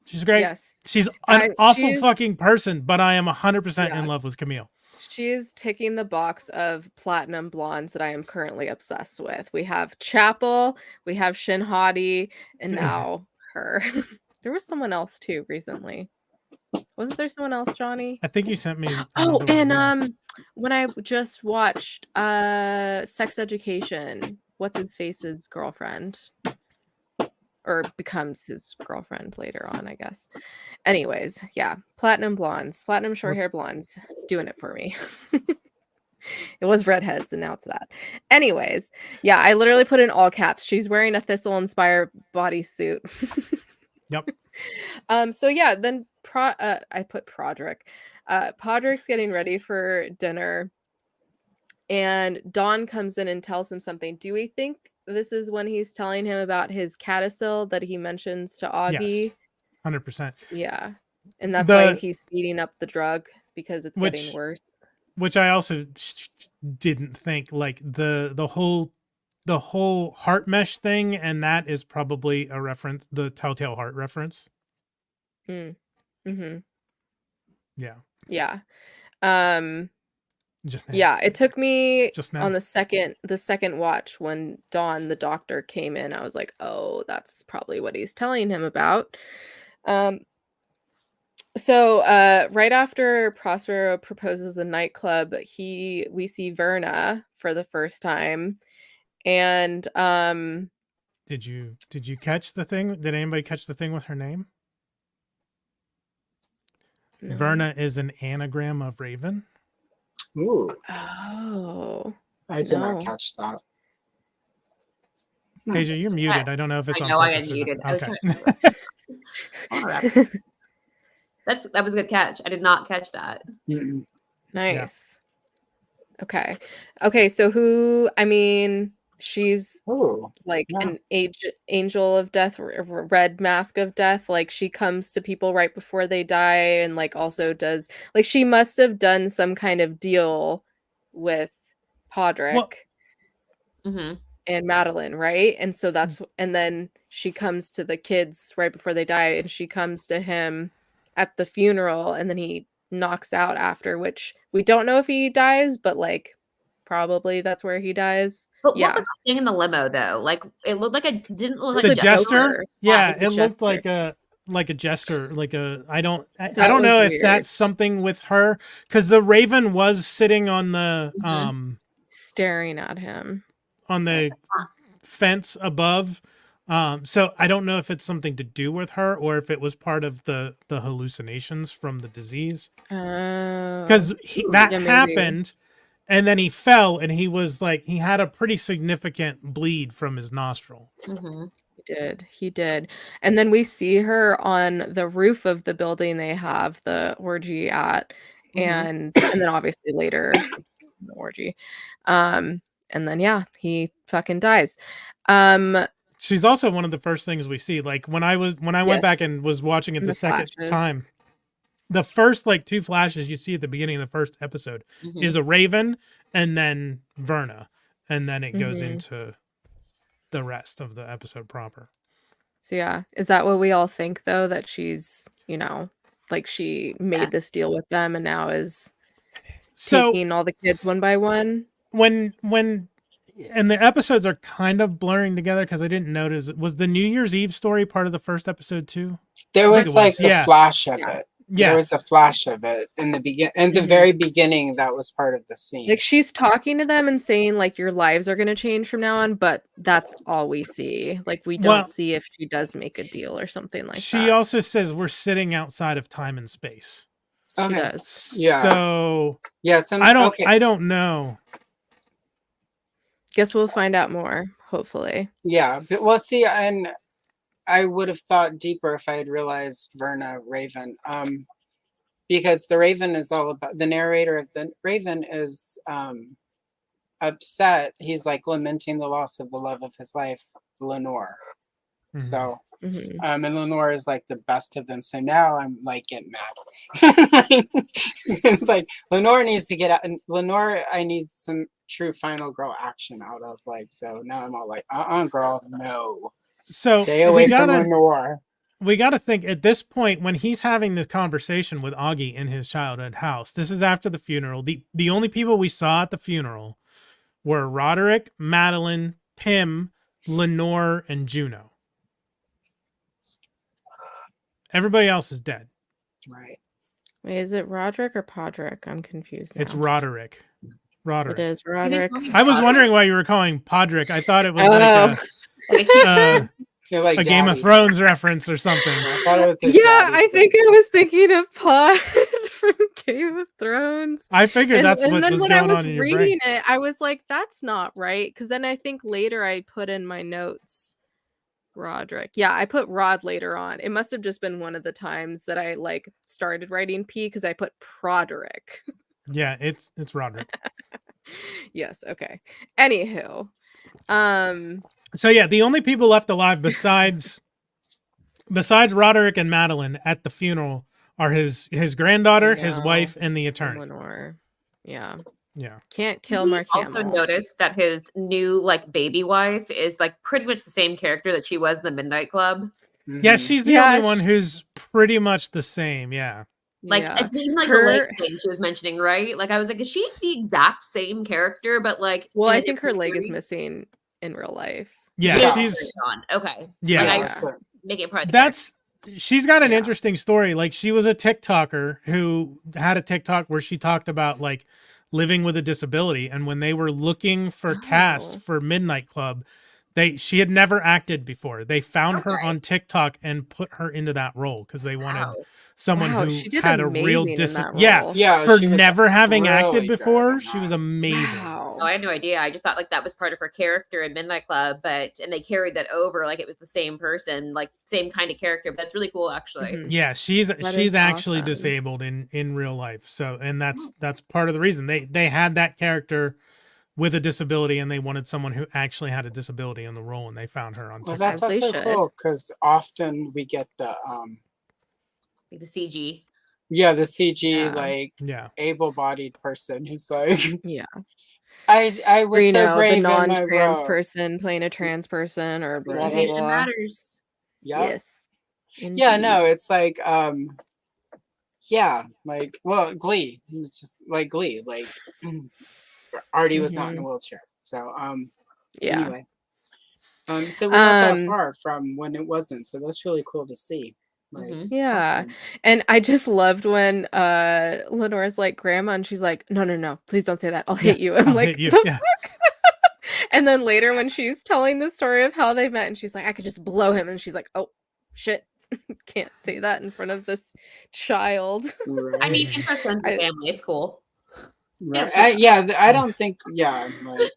She's great. Yes. She's an awful she's- fucking person, but I am 100% Yeah. in love with Camille. She is ticking the box of platinum blondes that I am currently obsessed with. We have Chapel, we have Shin Hati, and now her. There was someone else too recently. Wasn't there someone else, Johnny? I think you sent me. Oh, another one, and yeah. when I just watched Sex Education, what's his face's girlfriend? Or becomes his girlfriend later on, I guess. Anyways, yeah, platinum blondes, platinum short hair blondes, doing it for me. It was redheads, and now it's that. Anyways, yeah, I literally put in all caps. She's wearing a thistle-inspired bodysuit. Yep. So yeah, then I put Podrick. Podrick's getting ready for dinner, and Dawn comes in and tells him something. Do we think this is when he's telling him about his codicil that he mentions to Augie? Yes. 100%. Yeah. And that's why he's speeding up the drug, because it's getting worse. Which I also didn't think, like the whole heart mesh thing, and that is probably a reference, the Telltale Heart reference. Mm-hmm. Yeah. Yeah. Just now. Yeah, it took me Just now. on the second watch when Dawn the doctor came in. I was like, oh, that's probably what he's telling him about. So right after Prospero proposes the nightclub, we see Verna for the first time. And did you catch the thing? Did anybody catch the thing with her name? no. Verna is an anagram of Raven. Ooh. Oh. I did not catch that. Tasia, you're muted. I don't know if it's on I purpose. got muted. Okay. That was a good catch. I did not catch that. Mm-mm. Nice. Yeah. Okay, so she's like an angel of death, red mask of death. Like, she comes to people right before they die, and like also does, like, she must have done some kind of deal with Podrick and Madeline, right? And so and then she comes to the kids right before they die, and she comes to him at the funeral, and then he knocks out after, which we don't know if he dies, but like probably that's where he dies. But what was the thing in the limo though? Like, it looked like didn't look like the a jester. Yeah, it looked like a jester. Like I don't was know if weird. that's something with her, because the Raven was sitting on the staring at him on the fence above. So I don't know if it's something to do with her, or if it was part of the hallucinations from the disease. Because that happened, and then he fell, and he was like, he had a pretty significant bleed from his nostril. He did. And then we see her on the roof of the building they have the orgy at, and then obviously later the orgy. And then he fucking dies. She's also one of the first things we see. Like when I went back and was watching it the second time, the first like two flashes you see at the beginning of the first episode is a Raven, and then Verna, and then it goes into the rest of the episode proper. So yeah, is that what we all think though, that she's, like she made this deal with them and now is taking all the kids one by one? And the episodes are kind of blurring together because I didn't notice. Was the New Year's Eve story part of the first episode too? There was like the flash of it. There Yeah. was a flash of it in the very beginning. That was part of the scene. Like she's talking to them and saying like your lives are going to change from now on, but that's all we see. Like we Well, don't see if she does make a deal or something like she that. also says we're sitting outside of time and space. She Okay. does. Yeah. So Yeah. I don't know. Guess we'll find out more, hopefully. Yeah. But we'll see. And I would have thought deeper if I had realized Verna Raven. Because the Raven is all about, the narrator of the Raven is upset. He's like lamenting the loss of the love of his life, Lenore. Mhm. So Mhm. and Lenore is like the best of them. So now I'm like getting mad. It's like Lenore needs to get out, and Lenore, I need some true final girl action out of. Like, so now I'm all like, girl, no. So Stay away from Lenore. We got to think at this point when he's having this conversation with Augie in his childhood house. This is after the funeral. The only people we saw at the funeral were Roderick, Madeline, Pym, Lenore, and Juno. Everybody else is dead. Right. Wait, is it Roderick or Podrick? I'm confused now. It's Roderick. It is Roderick. I was wondering why you were calling Podrick. I thought it was Like a Game of Thrones reference or something. I thought it was his Yeah, daddy I think I was thinking of Pod from Game of Thrones. I figured that's what then was when going I was on in your reading brain. it, I was like, that's not right. Because then I think later I put in my notes Roderick. Yeah, I put Rod later on. It must have just been one of the times that I like started writing P because I put Proderick. Yeah, it's Roderick. Yes, okay. Anywho. So yeah, the only people left alive besides Roderick and Madeline at the funeral are his granddaughter, his wife, and the attorney. Lenore. Yeah. Yeah. Can't kill We Mark also Hamill. noticed that his new like baby wife is like pretty much the same character that she was in the Midnight Club. Yeah, she's the only one who's pretty much the same. Yeah. Like even like the leg thing she was mentioning, right? Like I was like, is she the exact same character? But like, well, I think her leg is missing in real life. Yeah, she's on. Okay. Yeah, like, make it part of the she's got an interesting story. Like she was a TikToker who had a TikTok where she talked about like living with a disability, and when they were looking for cast for Midnight Club, she had never acted before. They found her on TikTok and put her into that role because they wanted someone who had a real disability. Yeah, for never having acted before, she was amazing. Wow. No, I had no idea. I just thought like that was part of her character in Midnight Club, and they carried that over like it was the same person, like same kind of character. But that's really cool, actually. Yeah, she's actually disabled in real life. So, and that's part of the reason they had that character with a disability, and they wanted someone who actually had a disability in the role, and they found her on TikTok. Well, that's also cool because often we get the CG. Yeah, the CG able-bodied person who's like I was so brave the non-trans in my person playing a trans person or representation matters. Yep. Yes. Yeah, no, it's like like Glee. It's just like Glee. Like Artie was not in a wheelchair. So anyway. So we're not that far from when it wasn't. So that's really cool to see. Like, awesome. And I just loved when Lenore's like grandma and she's like, no, please don't say that. I'll hit you. I'm like, the fuck? And then later when she's telling the story of how they met and she's like, I could just blow him. And she's like, oh shit. Can't say that in front of this child. Right. I mean, incest runs the family. It's cool. Right. I don't think like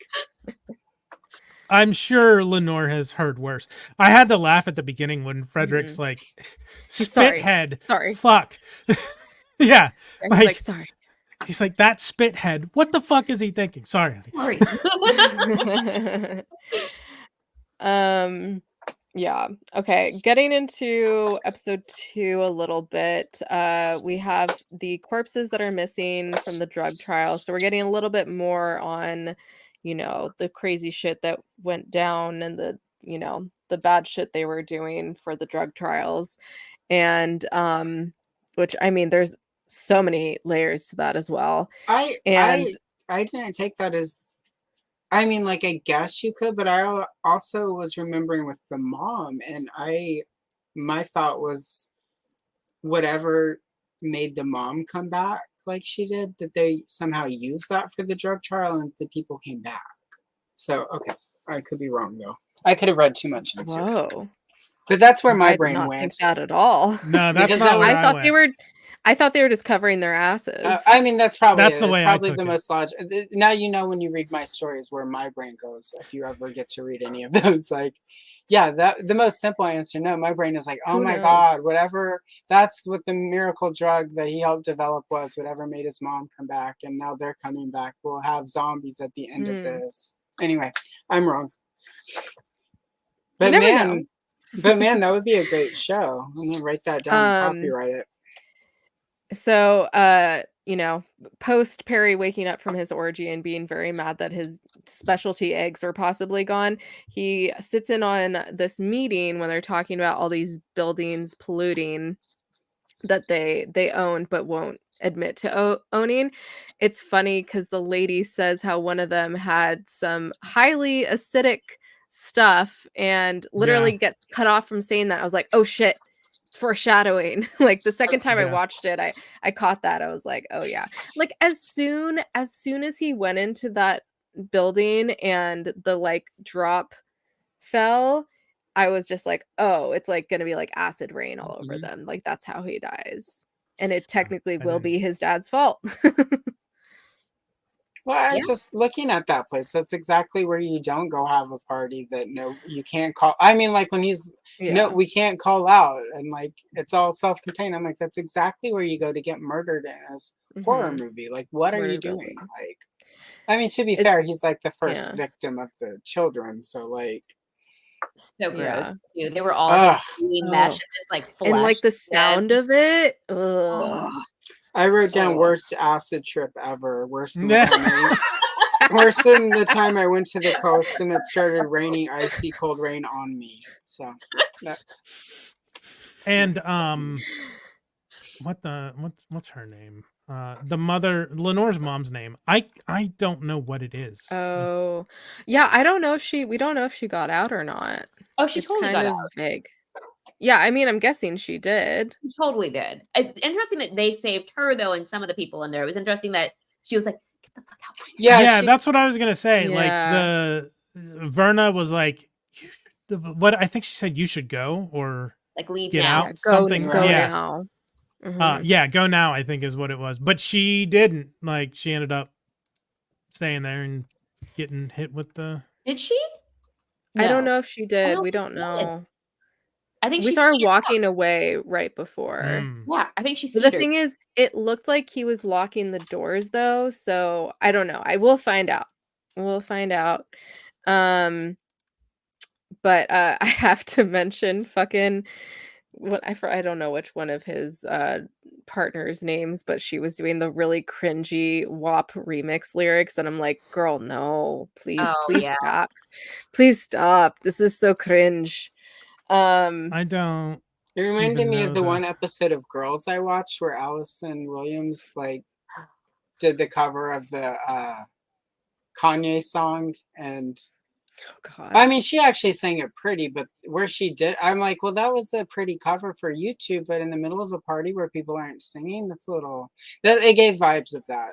I'm sure Lenore has heard worse. I had to laugh at the beginning when Frederick's like, "Spithead, sorry, fuck." Yeah, like sorry. He's like, "That spithead. What the fuck is he thinking?" Sorry, honey. Yeah. Okay. Getting into episode 2 a little bit. We have the corpses that are missing from the drug trial. So we're getting a little bit more on, the crazy shit that went down and the bad shit they were doing for the drug trials. And which I mean, there's so many layers to that as well. I didn't take that as, I mean, like, I guess you could, but I also was remembering with the mom, and my thought was whatever made the mom come back like she did, that they somehow used that for the drug trial and the people came back. So, okay, I could be wrong though. I could have read too much into it. Whoa. But that's where my I did brain not went. think that at all. No, that's Because not that where was- I thought they were just covering their asses. I mean, that's probably That's it. the It's way I probably took the it. most logical. Now you know when you read my stories where my brain goes. If you ever get to read any of those, like, yeah, that the most simple answer. No, my brain is like, oh Who my knows? god, whatever. That's what the miracle drug that he helped develop was. Whatever made his mom come back, and now they're coming back. We'll have zombies at the end of this. Anyway, I'm wrong. But never man, know. that would be a great show. I'm gonna write that down and copyright it. So, post Perry waking up from his orgy and being very mad that his specialty eggs were possibly gone, he sits in on this meeting when they're talking about all these buildings polluting that they own but won't admit to owning. It's funny because the lady says how one of them had some highly acidic stuff and literally gets cut off from saying that. I was like, oh shit, it's foreshadowing. Like the second time I Yeah. watched it, I caught that. I was like, oh yeah. Like as soon as he went into that building and the like drop fell, I was just like, oh, it's like gonna be like acid rain all over them. Like that's how he dies. And it technically will be his dad's fault. Well, I just looking at that place, that's exactly where you don't go have a party that you can't call. I mean, like when he's no, we can't call out and like it's all self-contained. I'm like, that's exactly where you go to get murdered in as horror movie. Like, what are you doing? building. Like, I mean, to be fair, he's like the first victim of the children, so like, So gross. Yeah. Dude. They were all Ugh. in mesh and just like flesh. And like the sound of it. Ugh. I wrote down worst acid trip ever. Worse than the time I went to the coast and it started raining icy cold rain on me. So that's And what's her name? The mother, Lenore's mom's name. I don't know what it is. Oh, yeah. I don't know if we don't know if she got out or not. Oh, she It's totally kind got of out. vague. Yeah, I mean, I'm guessing she did. She totally did. It's interesting that they saved her though, and some of the people in there. It was interesting that she was like, "Get the fuck out!" Yeah, she, that's what I was gonna say. Yeah. Like the Verna was like, what I think she said, you should go or Like leave get now. out. Go Something. now. Yeah. Yeah, go now, I think is what it was. But she didn't. Like she ended up staying there and getting hit with the. Did she? I don't No. know if she did. don't We think don't she did. know. I think We she saw her skated walking away right before. Mm. Yeah, I think she But the skated. thing is, it looked like he was locking the doors though, so I don't know. I will find out. We'll find out. But I have to mention fucking I don't know which one of his partners' names, but she was doing the really cringy WAP remix lyrics, and I'm like, girl, no, please, Oh, please yeah. stop. Please stop. This is so cringe. I don't. It reminded even me know of the one episode of Girls I watched where Allison Williams like did the cover of the Kanye song, and Oh god. I mean she actually sang it pretty, but where she did, I'm like, well, that was a pretty cover for YouTube, but in the middle of a party where people aren't singing, that's a little. That it gave vibes of that.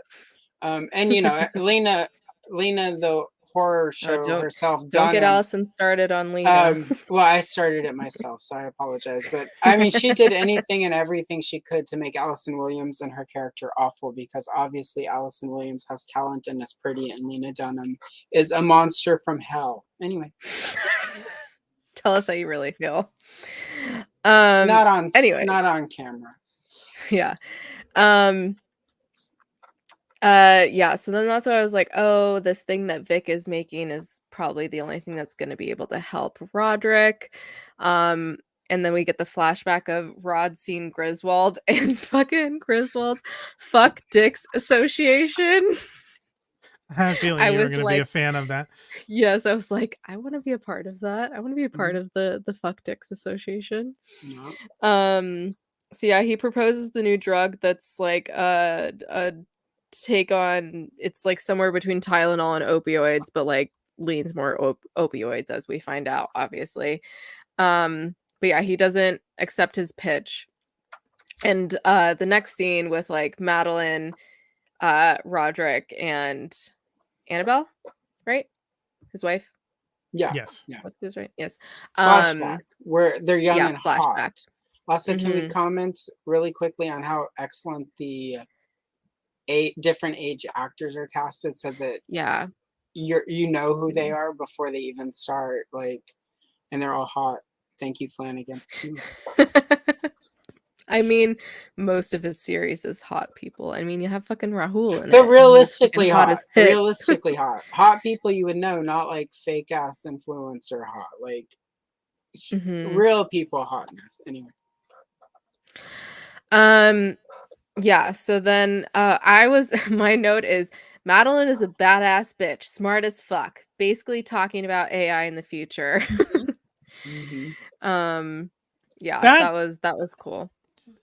And you know, Lena, the horror show herself. Don't get Allison started on Lena. Well, I started it myself, so I apologize. But I mean, she did anything and everything she could to make Allison Williams and her character awful, because obviously Allison Williams has talent and is pretty, and Lena Dunham is a monster from hell. Anyway, Tell us how you really feel. not on camera. Yeah. Yeah, so then that's why I was like, oh, this thing that Vic is making is probably the only thing that's going to be able to help Roderick. And then we get the flashback of Rod seeing Griswold and fucking Griswold fuck Dicks Association. I have a feeling you were going to be a fan of that. Yes, I was like, I want to be a part of that. I want to be a part of the fuck Dicks Association. No. So yeah, he proposes the new drug that's like a take on, it's like somewhere between Tylenol and opioids, but like leans more opioids as we find out, obviously. But yeah, he doesn't accept his pitch. And the next scene with like Madeline, Roderick, and Annabelle, right? His wife. Yeah. Yes. Yeah. What's his right? Yes. Flashback where they're young Yeah, and flashback. hot. Also, can we Mhm. comment really quickly on how excellent the different age actors are casted, so that Yeah. you know who they are before they even start, like, and they're all hot. Thank you, Flanagan. I mean, most of his series is hot people. I mean, you have fucking Rahul in But it. And he's fucking realistically hot hot. as shit. Realistically hot. Hot people you would know, not like fake ass influencer hot. Like Mhm. real people hotness. Anyway. Yeah, so then my note is Madeline is a badass bitch, smart as fuck, basically talking about AI in the future. Mhm. Yeah, That that was cool.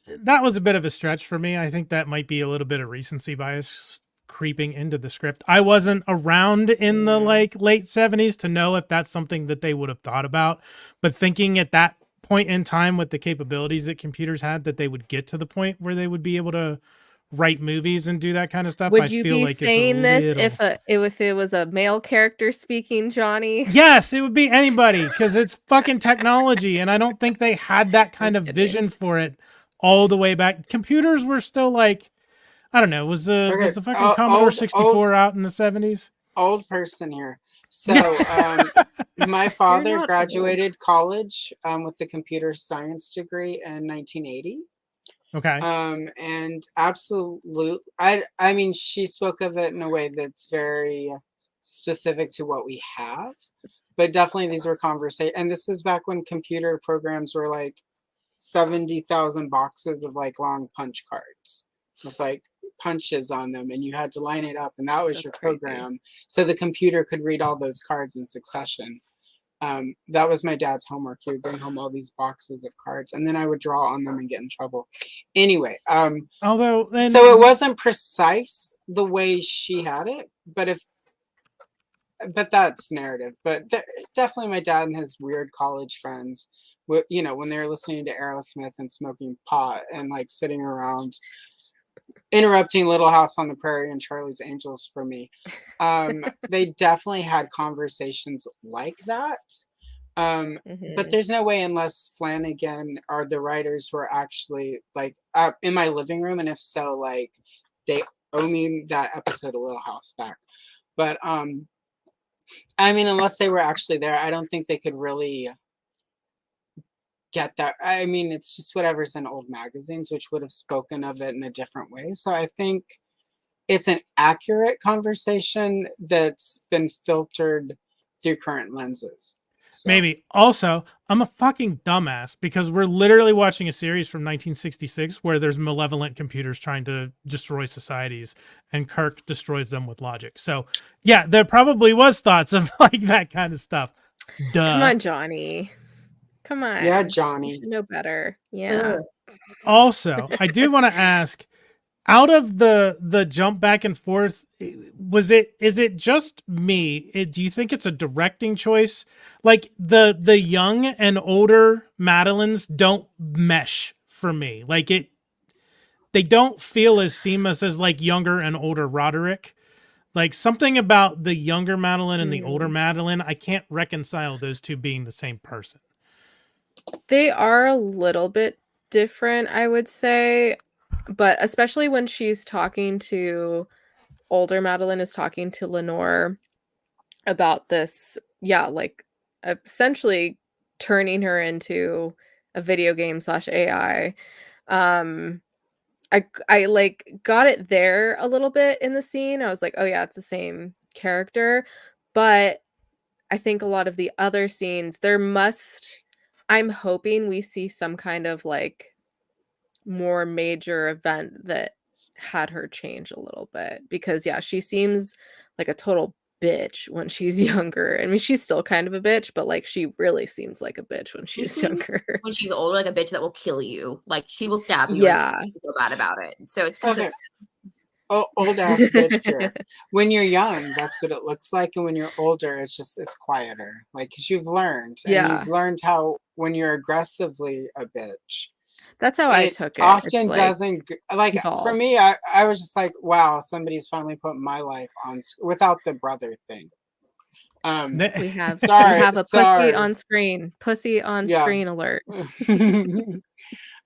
that was a bit of a stretch for me. I think that might be a little bit of recency bias creeping into the script. I wasn't around in the like late 70s to know if that's something that they would have thought about, but thinking at that point in time with the capabilities that computers had that they would get to the point where they would be able to write movies and do that kind of stuff. I Would you feel be like it's a saying this little if it was a male character speaking, Johnny? Yes, it would be anybody because it's fucking technology, and I don't think they had that kind I'm of kidding. vision for it all the way back. Computers were still like, I don't know, Okay. was the fucking Commodore 64 out in the 70s? Old person here. So, my father not old. graduated college with the computer science degree in 1980. Okay. And absolute, I mean, she spoke of it in a way that's very specific to what we have, but definitely these were conversation. And this is back when computer programs were like 70,000 boxes of like long punch cards with like punches on them, and you had to line it up, and that was That's your crazy. program. So the computer could read all those cards in succession. That was my dad's homework. He would bring home all these boxes of cards, and then I would draw on them and get in trouble. Anyway, Although, then, so it wasn't precise the way she had it, but that's narrative. But definitely, my dad and his weird college friends, you know, when they were listening to Aerosmith and smoking pot and like sitting around interrupting Little House on the Prairie and Charlie's Angels for me. They definitely had conversations like that. But Mhm. there's no way unless Flanagan or the writers were actually like in my living room, and if so, like they owe me that episode of Little House back. But I mean, unless they were actually there, I don't think they could really get that. I mean, it's just whatever's in old magazines, which would have spoken of it in a different way. So I think it's an accurate conversation that's been filtered through current lenses. So. maybe. Also, I'm a fucking dumbass because we're literally watching a series from 1966 where there's malevolent computers trying to destroy societies and Kirk destroys them with logic. So, yeah, there probably was thoughts of like that kind of stuff. Duh. Come on, Johnny. Come on. Yeah, You Johnny. should know better. Yeah. Also, I do want to ask, out of the jump back and forth, is it just me? Do you think it's a directing choice? Like the young and older Madelines don't mesh for me. Like they don't feel as seamless as like younger and older Roderick. Like something about the younger Madeline and the older Madeline, I can't reconcile those two being the same person. They are a little bit different, I would say, but especially when she's talking to older Madeline is talking to Lenore about this, yeah, like essentially turning her into a video game slash AI. Um, I like got it there a little bit in the scene. I was like, oh yeah, it's the same character, but I think a lot of the other scenes, I'm hoping we see some kind of like more major event that had her change a little bit because yeah, she seems like a total bitch when she's younger. I mean, she's still kind of a bitch, but like she really seems like a bitch when She she's seems younger. when she's older, like a bitch that will kill you. Like she will stab you Yeah. and you feel bad about it. So it's Okay. consistent. Old ass bitch here. When you're young, that's what it looks like, and when you're older, it's quieter. Like because you've learned, and Yeah. you've learned how when you're aggressively a bitch, That's how I it took it. It's often like doesn't like for evolved. me. I was just like, wow, somebody's finally put my life on without the brother thing. The- We have Sorry, a pussy sorry. on screen. Pussy on Yeah. screen alert.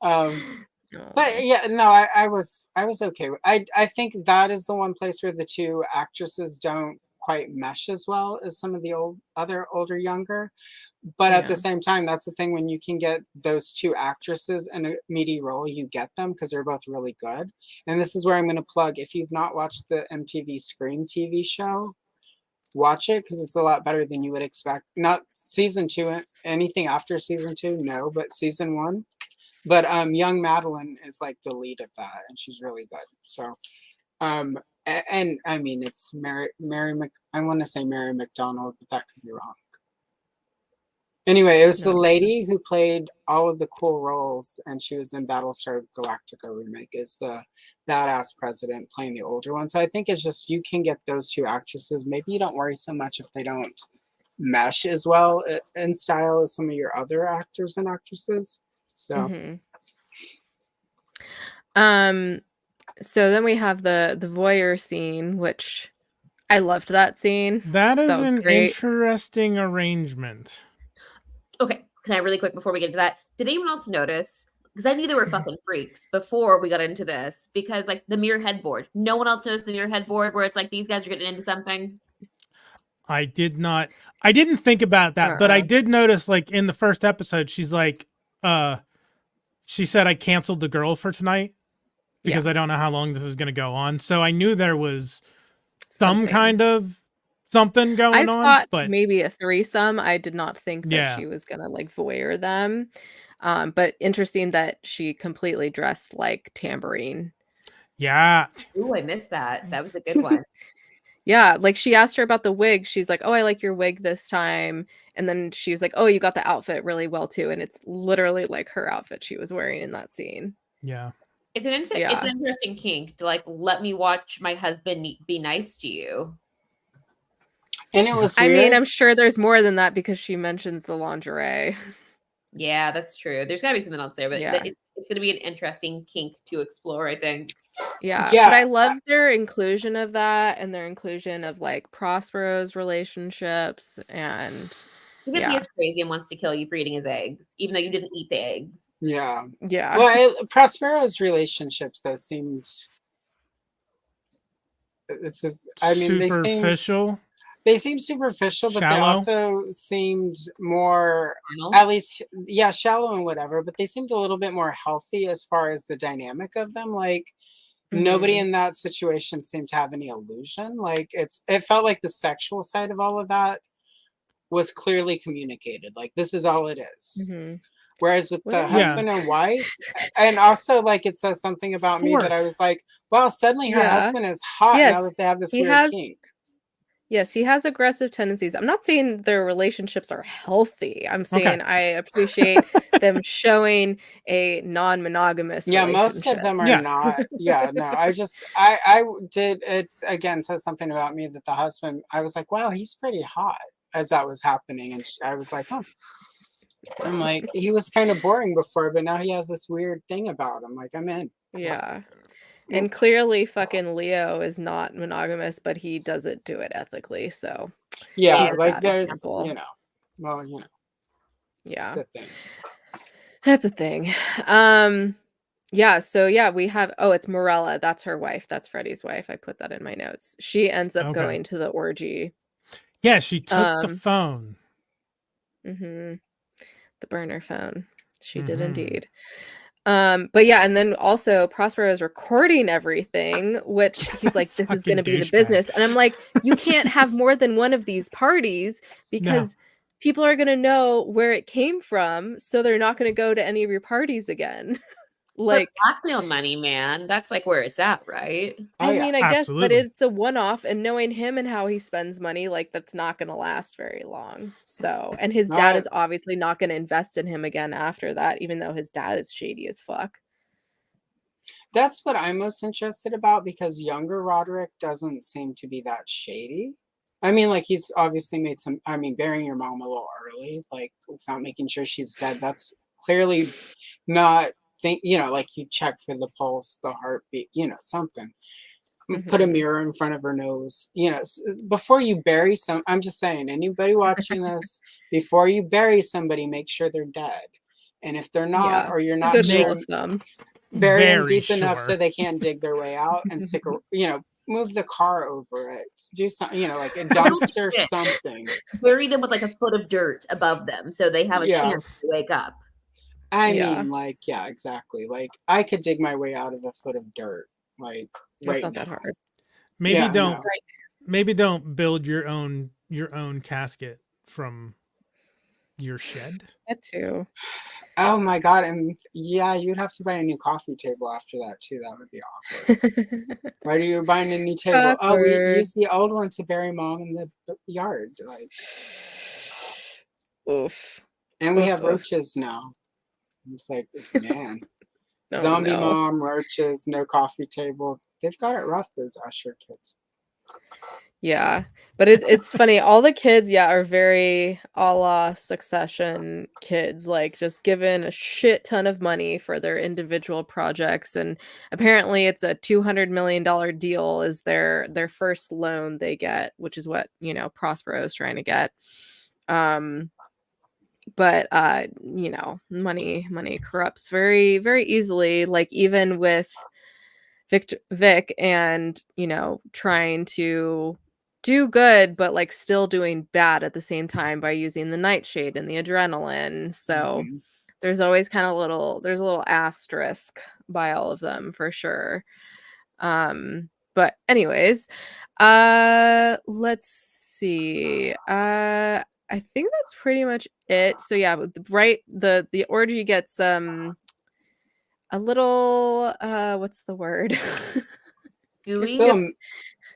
um Aw. But yeah, no, I was okay. I think that is the one place where the two actresses don't quite mesh as well as some of the older younger. But at the Yeah. same time, that's the thing when you can get those two actresses in a meaty role, you get them because they're both really good. And this is where I'm going to plug. If you've not watched the MTV Scream TV show, watch it because it's a lot better than you would expect. Not season 2, anything after season 2, no, but season 1. But young Madeline is like the lead of that, and she's really good. So and I mean it's I want to say Mary McDonald, but that could be wrong. Anyway, it was the No. lady who played all of the cool roles, and she was in Battlestar Galactica remake. Is the badass president playing the older one? So I think it's just you can get those two actresses. Maybe you don't worry so much if they don't mesh as well in style as some of your other actors and actresses. So. Mhm. So then we have the voyeur scene, which I loved that scene. that is That was an great. interesting arrangement. Okay, can I really quick before we get into that? Did anyone else notice? Because I knew they were fucking freaks before we got into this. Because like the mirror headboard, no one else noticed the mirror headboard where it's like these guys are getting into something. I didn't think about that, but I did notice like in the first episode, she's like, she said I canceled the girl for tonight because I don't know how long this is going to go on. So I knew there was some Something. kind of something I going on, thought but maybe a threesome. I did not think that Yeah. she was gonna like voyeur them. But interesting that she completely dressed like Tambourine. yeah, Ooh, I missed that. That was a good one. Yeah, like she asked her about the wig. She's like, "Oh, I like your wig this time." And then she was like, "Oh, you got the outfit really well too." And it's literally like her outfit she was wearing in that scene. yeah. It's an it's Yeah. an interesting kink to like let me watch my husband be nice to you. And it was I weird. mean, I'm sure there's more than that because she mentions the lingerie. Yeah, that's true. There's got to be something else there, but Yeah. it's going to be an interesting kink to explore, I think. Yeah. Yeah, But I love their inclusion of that and their inclusion of like Prospero's relationships and Even if he yeah. is crazy and wants to kill you for eating his eggs, even though you didn't eat the eggs. Yeah. Yeah. Well, Prospero's relationships though seemed. This is. I mean, Superficial. they seem superficial, but they Shallow? also seemed more. Carnal. At least, yeah, shallow and whatever. But they seemed a little bit more healthy as far as the dynamic of them. Like nobody Mhm. in that situation seemed to have any illusion. Like it felt like the sexual side of all of that was clearly communicated. Like this is all it is. Mhm. Whereas with What the are Yeah. husband and wife, and also like it says something about me that Fork. I was like, wow, suddenly her Yeah. husband is hot now Yes. that they have this He weird has kink. Yes, he has aggressive tendencies. I'm not saying their relationships are healthy. I'm saying Okay. I appreciate them showing a non-monogamous Yeah, most of relationship. them are Yeah. not. Yeah, no, I did. It's again says something about me that the husband. I was like, wow, he's pretty hot as that was happening, and I was like, huh. I'm like, he was kind of boring before, but now he has this weird thing about him. Like, I'm in. Yeah. And clearly fucking Leo is not monogamous, but he doesn't do it ethically. So Yeah, he's a like bad there's, example. well, it's Yeah. a thing. That's a thing. Yeah, so yeah, we have it's Morella, that's her wife. That's Freddie's wife. I put that in my notes. She ends up Okay. going to the orgy. Yeah, she took the Um, phone. mhm. The burner phone. She did Mhm. indeed. But yeah, and then also Prospero is recording everything, which he's like, this is Fucking gonna be the douchebag. business. And I'm like, you can't have more than one of these parties because people are gonna know where it came from, so they're not gonna go to any of your parties again. But blackmail money, man, that's like where it's at, right? Oh, I yeah. mean, I guess, but Absolutely. it's a one-off, and knowing him and how he spends money, like that's not gonna last very long. So, and his dad is obviously not gonna invest in him again after that, even though his dad is shady as fuck. That's what I'm most interested about because younger Roderick doesn't seem to be that shady. I mean, like he's obviously made some. I mean, burying your mom a little early, like without making sure she's dead. That's clearly not think, like you check for the pulse, the heartbeat, something. Put a Mhm. mirror in front of her nose, before you bury I'm just saying, anybody watching this, before you bury somebody, make sure they're dead. And if they're not, Yeah. or you're It's a not good rule Make sure, of thumb. bury them very deep enough so sure. they can't dig their way out, and move the car over it. Do something, like a dumpster, shit. something. Bury them with like a foot of dirt above them so they have a Yeah. chance to wake up. I Yeah. mean, like, yeah, exactly. Like, I could dig my way out of a foot of dirt, like, That's right not that now. hard. Maybe Yeah, don't no. maybe don't build your own casket from your shed. That too. Oh my god, and yeah, you'd have to buy a new coffee table after that too. That would be awkward. Why are you buying a new table? Oh, we Awkward. used the old one to bury mom in the yard. Like, Oof. and we Oof, have oof. roaches now. It's like, man. Oh, Zombie no. mom, roaches, no coffee table. They've got it rough, those Usher kids. Yeah. But it's funny. All the kids, are very a la Succession kids, like just given a shit ton of money for their individual projects. And apparently it's a $200 million deal is their first loan they get, which is what, Prospero is trying to get. But money corrupts very, very easily. Like even with Vic and, trying to do good, but like still doing bad at the same time by using the nightshade and the adrenaline. So Mhm. there's always there's a little asterisk by all of them for sure. But anyways, let's see. I think that's pretty much it. So yeah, the orgy gets a little what's the word? Gooey. Still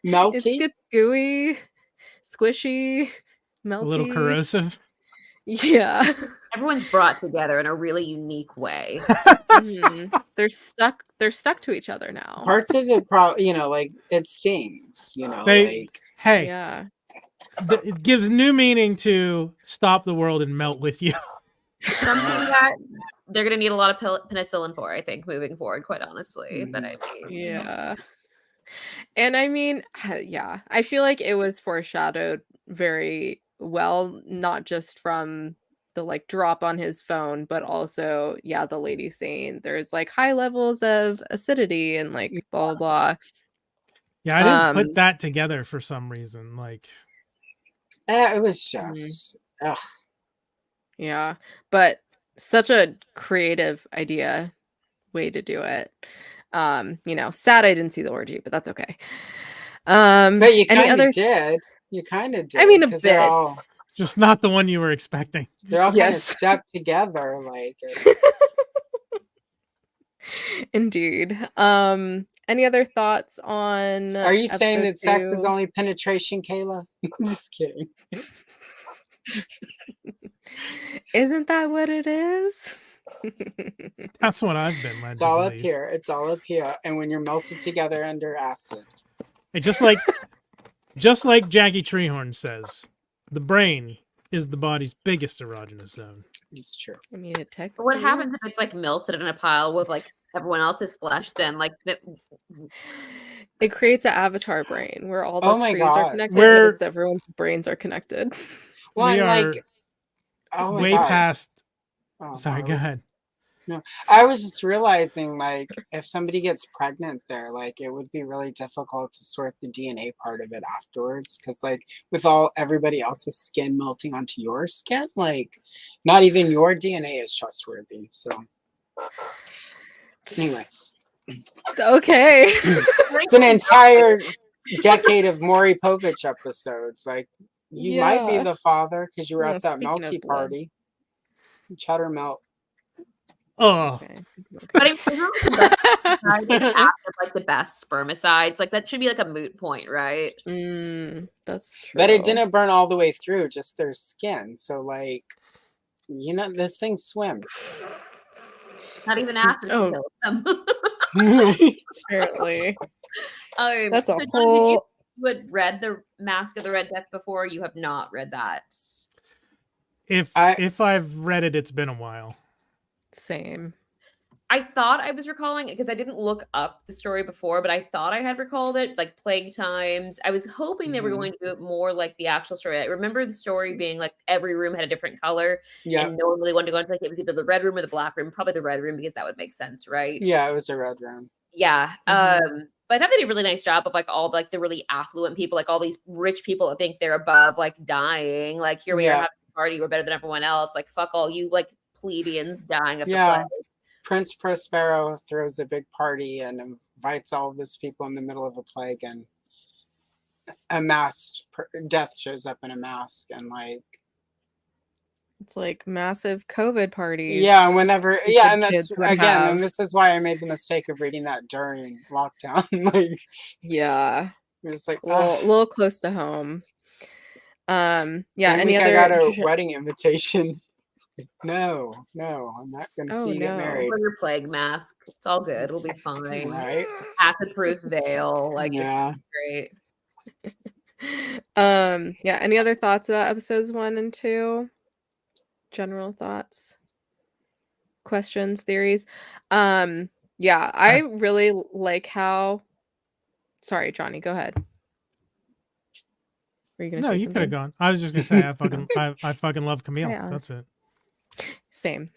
It melty. gets gooey, squishy, A little melty. corrosive. Yeah. Everyone's brought together in a really unique way. They're stuck to each other now. Parts of it, like it stings. They hey, Yeah. it gives new meaning to stop the world and melt with you. Something that they're going to need a lot of penicillin for, I think, moving forward, quite honestly. But I mean, Yeah. And I mean, yeah, I feel like it was foreshadowed very well, not just from the like drop on his phone, but also, the lady saying there's like high levels of acidity and like blah blah blah. Yeah, I didn't put that together for some reason. Like, it was just, ugh. Yeah, but such a creative way to do it. Sad I didn't see the orgy, but that's okay. But you Any kind other of did. You kind of did. I mean, a 'cause bit. just not the one you were expecting. They're all kind of Yes. stuck together. Like, it's, Indeed. Any other thoughts on are you saying episode that sex is 2? only penetration, Kayla? I'm just kidding. Isn't that what it is? That's what I've been led It's to all up believe. here. It's all up here. And when you're melted together under acid. It just like Jackie Treehorn says, the brain is the body's biggest erogenous zone. It's true. I mean, it technically what happens is. if it's like melted in a pile with like everyone else's flesh? Then like It creates an avatar brain where all the Oh my trees are God. connected, We're- but it's everyone's brains are connected. Well, we and are like, oh my way God. past. Oh, Sorry, wow. go ahead. No, I was just realizing, like, if somebody gets pregnant there, like, it would be really difficult to sort the DNA part of it afterwards. Because, like, with everybody else's skin melting onto your skin, like, not even your DNA is trustworthy. So, anyway, Okay. it's an entire decade of Maury Povich episodes. Like, you might be Yeah. the father because you were Oh, at that speaking of melty blood. party. Cheddar melt. Oh, Okay. but I mean, isn't like the best spermicides? Like that should be like a moot point, right? That's true. But it didn't burn all the way through, just their skin. So, like, this thing swim. Not even acid Oh. kills them. Apparently. That's a John, whole. you had read the Mask of the Red Death before. You have not read that. if I've read it, it's been a while. Same. I thought I was recalling it because I didn't look up the story before, but I thought I had recalled it, like plague times. I was hoping they were Mhm. going to do it more like the actual story. I remember the story being like every room had a different color, Yeah, and no one really wanted to go into like it was either the red room or the black room. Probably the red room because that would make sense, right? yeah, it was a red room. Yeah. Mhm. But I thought they did a really nice job of like all like the really affluent people, like all these rich people that think they're above like dying. Like here we are Yeah, having a party, we're better than everyone else. Like fuck all you like plebeians dying of the plague. yeah. Prince Prospero throws a big party and invites all of his people in the middle of a plague, and a masked death shows up in a mask, and like, It's like massive COVID parties yeah, whenever, yeah, stupid and that's kids would again, and have. this is why I made the mistake of reading that during lockdown. Like, Yeah. it was like, A little close to home. Yeah, same any week I got other a wedding invitation. No, I'm not going to Oh, see you get no. married. Wear your plague mask. It's all good. It'll be fine. Right? Acid proof veil. Like Yeah. it's great. Yeah, any other thoughts about episodes 1 and 2? General thoughts, questions, theories? Yeah, I really like how Sorry, Johnny, go ahead. Were you gonna No, say you could have something? gone. I was just gonna say I fucking love Camille. Hi, That's it. Same.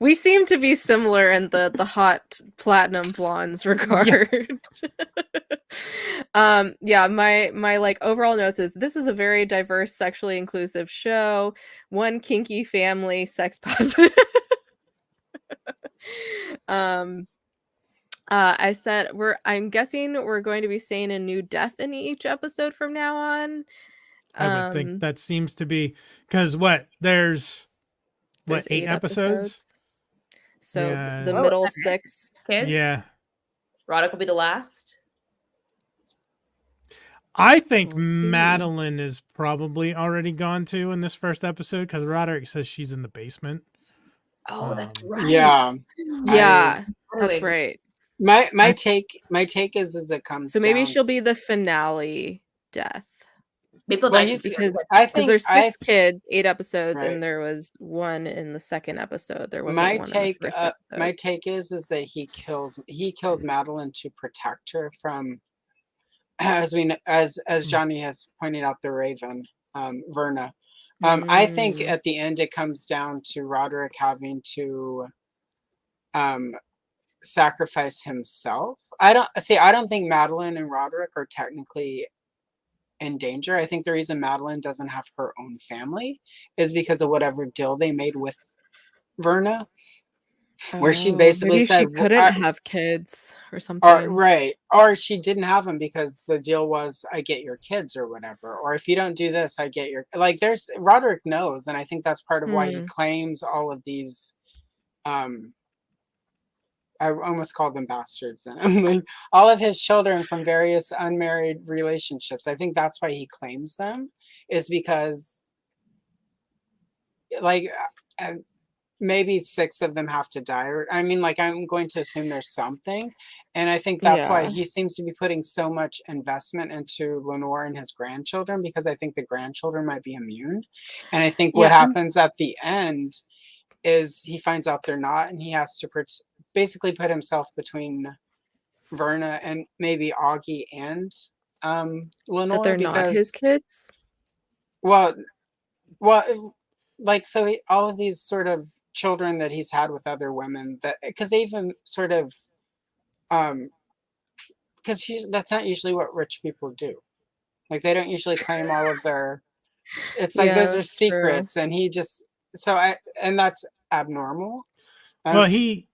We seem to be similar in the hot platinum blondes regard. Yeah, my like overall notes is this is a very diverse, sexually inclusive show. One kinky family, sex positive. I said I'm guessing we're going to be seeing a new death in each episode from now on. I would think that seems to be because there's There's 8 episodes? So Yeah. the Whoa, middle is that it? 6. Kids. Yeah. Roddick will be the last. I think Will be. Madeline is probably already gone too in this first episode because Roderick says she's in the basement. Oh, that's right. Yeah. Yeah, Totally. that's right. My take is it comes So maybe down she'll be the finale death. Maybe they'll Well, actually he's be Because I because think there's 6 kids, 8 episodes, Right. and there was 1 in the second episode. There wasn't my one take in the first episode. my take is that he kills Madeline to protect her from, as Johnny has pointed out, the Raven, Verna. I think at the end it comes down to Roderick having to sacrifice himself. I don't think Madeline and Roderick are technically in danger. I think the reason Madeline doesn't have her own family is because of whatever deal they made with Verna, where she basically maybe said, she couldn't have kids or something. or she didn't have them because the deal was, I get your kids or whatever, or if you don't do this, I get your, like, there's Roderick knows, and I think that's part of why he claims all of these I almost called them bastards. And like, all of his children from various unmarried relationships. I think that's why he claims them, is because, like, maybe 6 of them have to die. Or, I mean, like, I'm going to assume there's something. And I think that's why he seems to be putting so much investment into Lenore and his grandchildren, because I think the grandchildren might be immune. And I think what happens at the end is he finds out they're not, and he has to basically put himself between Verna and maybe Augie and Lenore, that they're not his kids. Well, like, so all of these sort of children that he's had with other women, that because they even sort of because that's not usually what rich people do. Like, they don't usually claim all of their. It's like those are secrets, and he just and that's abnormal. Well, he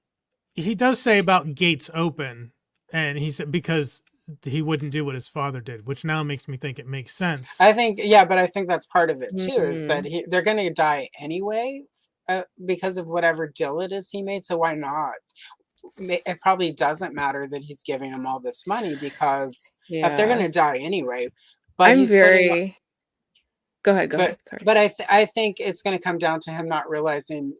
does say about gates open, and he said because he wouldn't do what his father did, which now makes me think it makes sense. I think, yeah, but I think that's part of it too, is that they're going to die anyway because of whatever deal it is he made. So why not? It probably doesn't matter that he's giving them all this money, because if they're going to die anyway. But Go ahead. Sorry. But I think it's going to come down to him not realizing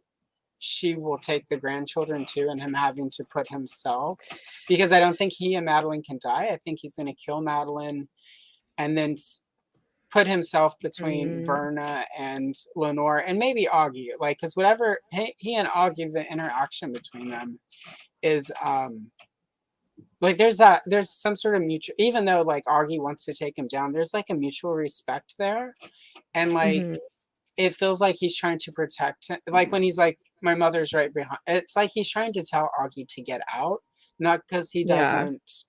she will take the grandchildren too, and him having to put himself, because I don't think he and Madeline can die. I think he's going to kill Madeline and then put himself between Mm. Verna and Lenore and maybe Augie, like, because whatever he and Augie, the interaction between them is like there's some sort of mutual, even though like Augie wants to take him down, there's like a mutual respect there, and like Mhm. it feels like he's trying to protect him, like when he's like, my mother's right behind, it's like he's trying to tell Augie to get out, not because he Yeah. doesn't,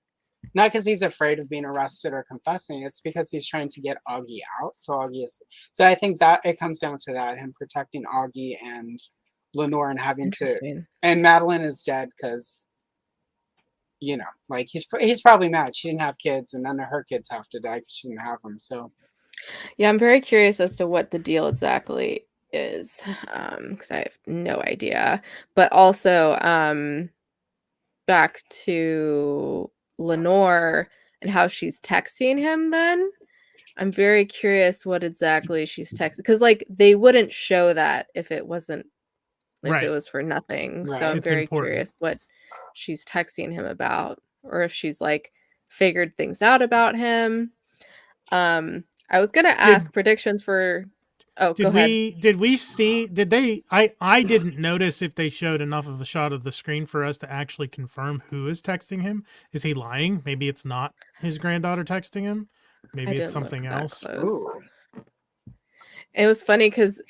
not because he's afraid of being arrested or confessing. It's because he's trying to get Augie out. So Augie is. So I think that it comes down to that, him protecting Augie and Lenore, and having to. Interesting. And Madeline is dead because, you know, like he's probably mad she didn't have kids, and none of her kids have to die because she didn't have them. So Yeah, I'm very curious as to what the deal exactly is, because I have no idea. But also, back to Lenore and how she's texting him then. I'm very curious what exactly she's texting, because like they wouldn't show that if it wasn't, if Right. it was for nothing. So Right. I'm It's very important. curious what she's texting him about, or if she's like figured things out about him. I was gonna ask predictions for. Oh, go ahead. Did we see, did they, I didn't notice if they showed enough of a shot of the screen for us to actually confirm who is texting him. Is he lying? Maybe it's not his granddaughter texting him. I Maybe it's didn't look something that else. close. ooh, It was funny because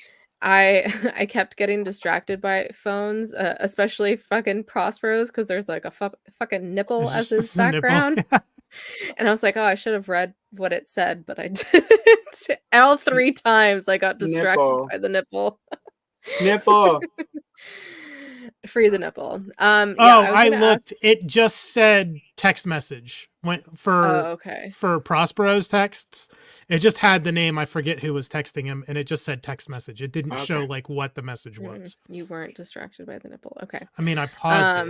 I I kept getting distracted by phones, especially fucking Prospero's, because there's like a fucking nipple It's as just his a nipple. background. And I was like, oh, I should have read what it said, but I didn't. All 3 times I got distracted nipple, by the nipple. nipple. Free the nipple. Yeah, Oh, I was I gonna ask. looked. It just said text message. Went Oh, okay. for Prospero's texts. It just had the name. I forget who was texting him, and it just said text message. It didn't show Okay. like what the message was. You weren't distracted by the nipple. Okay. I mean, I paused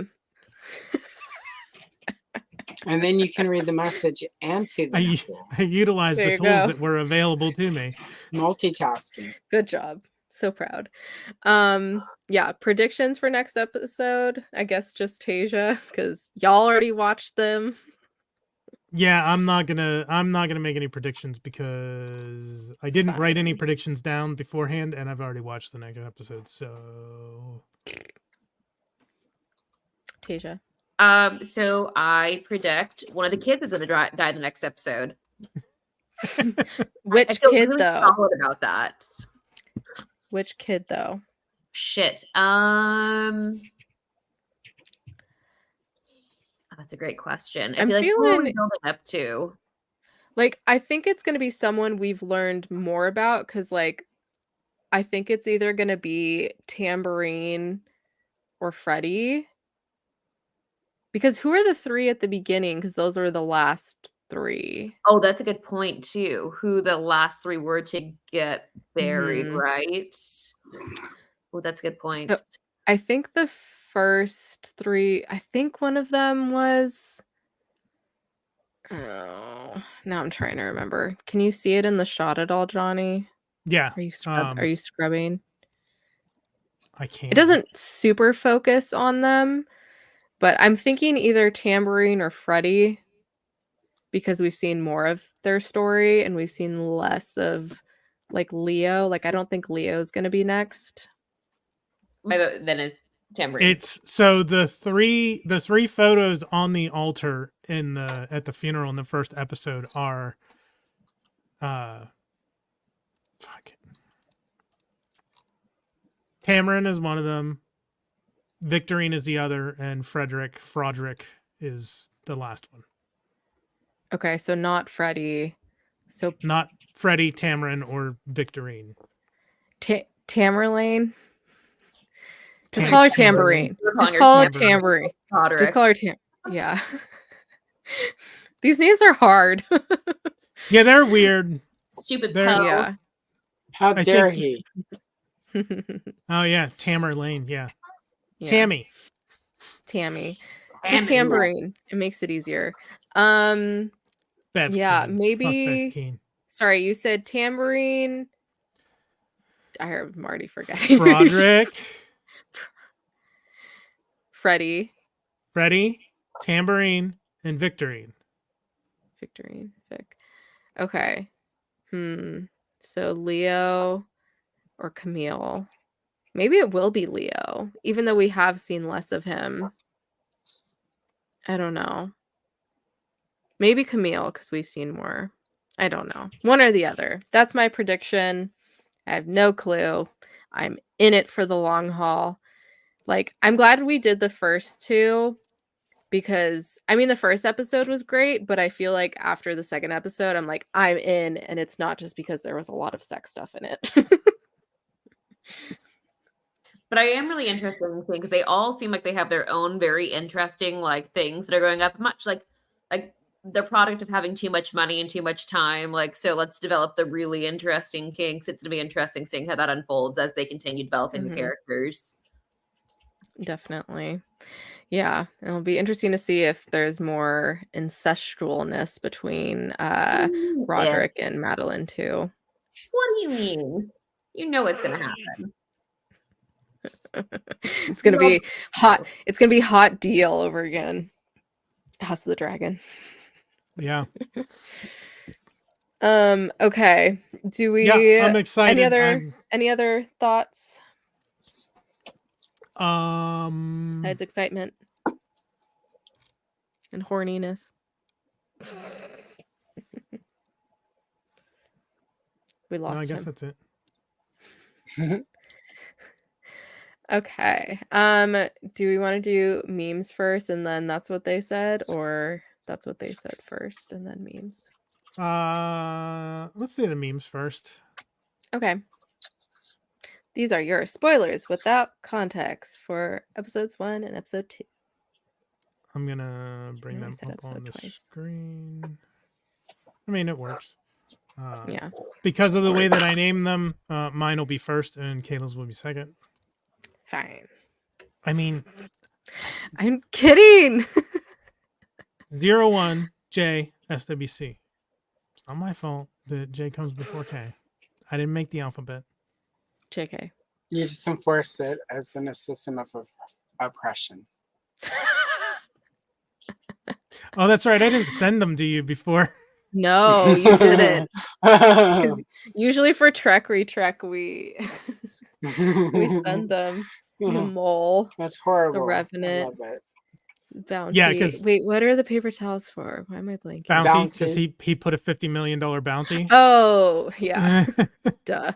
it. And then you can read the message and see the nipple. I utilized There the you tools go. that were available to me. Multitasking. Good job. So proud. Yeah, predictions for next episode. I guess just Tasia, because y'all already watched them. Yeah, I'm not gonna make any predictions because I didn't write any Fine. predictions down beforehand, and I've already watched the next episode. So Tasia. So I predict one of the kids is gonna die the next episode. I Which feel kid really though? solid about that. Which kid though? Shit. That's a great question. I I'm feel like who are we feeling building up to? like I think it's gonna be someone we've learned more about, because like I think it's either gonna be Tambourine or Freddie. Because who are the 3 at the beginning? Because those were the last 3. Oh, that's a good point too. Who the last 3 were to get buried, Mhm. right? Oh, that's a good point. So I think the first 3, I think one of them was, oh, now I'm trying to remember. Can you see it in the shot at all, Johnny? yeah, Are you scrubbing? I can't. It doesn't super focus on them, but I'm thinking either Tambourine or Freddie, because we've seen more of their story and we've seen less of like Leo. Like I don't think Leo's gonna be next. My vote then is Tambourine. It's so the three photos on the altar at the funeral in the first episode are Tamarin is one of them, Victorine is the other, and Froderick is the last one. Okay, so not Freddie. So Not Freddie, Tamarin, or Victorine. Tamerlane. Just Tam- call her Tambourine. Tambourine. Just call her Tambourine. Just call her Yeah. These names are hard. Yeah, they're weird. Stupid They're- Poe. Yeah. How I dare think- he? Oh yeah, Tamerlane. Yeah. Yeah. Tammy. Just Tambourine. It makes it easier. Bev. Yeah, Keane. maybe- Fuck Bev Keane. Sorry, you said Tambourine. I'm already forgetting. Broderick. Freddie. Freddie, Tambourine, and Victorine. Victorine. Vic. Okay. So Leo or Camille. Maybe it will be Leo, even though we have seen less of him. I don't know. Maybe Camille, because we've seen more. I don't know. One or the other. That's my prediction. I have no clue. I'm in it for the long haul. Like, I'm glad we did the first two because, I mean, the first episode was great, but I feel like after the second episode, I'm like, I'm in, and it's not just because there was a lot of sex stuff in it. But I am really interested in seeing because they all seem like they have their own very interesting like things that are going up. Much like the product of having too much money and too much time. Like, so let's develop the really interesting kinks. It's gonna be interesting seeing how that unfolds as they continue developing the characters. Definitely. Yeah. It'll be interesting to see if there's more incestualness between Roderick and Madeline too. What do you mean? You know it's gonna happen. It's gonna be hot. It's gonna be hot deal over again. House of the Dragon. Yeah. Okay. Do we? Yeah, I'm excited. Any other thoughts Besides besides excitement and horniness? We lost I guess him. that's it. Okay. Do we want to do memes first and then that's what they said, or that's what they said first and then memes? Let's do the memes first. Okay. These are your spoilers without context for episodes 1 and episode 2. I'm gonna bring them up on the screen. I mean, it works. Yeah. Because of the way that I name them, mine will be first and Kayla's will be second. Fine. I mean, I'm kidding. 01J SWC. It's not my fault that J comes before K. I didn't make the alphabet. JK. You just enforce it as in a system of oppression. Oh, that's right. I didn't send them to you before. No, you didn't. Because usually for Trek Retrek, we send them. You mole. That's horrible. The Revenant. I love it. Bounty. Yeah, because wait, what are the paper towels for? Why am I blanking? Bounty, because he put a $50 million bounty. Oh, yeah. Duh.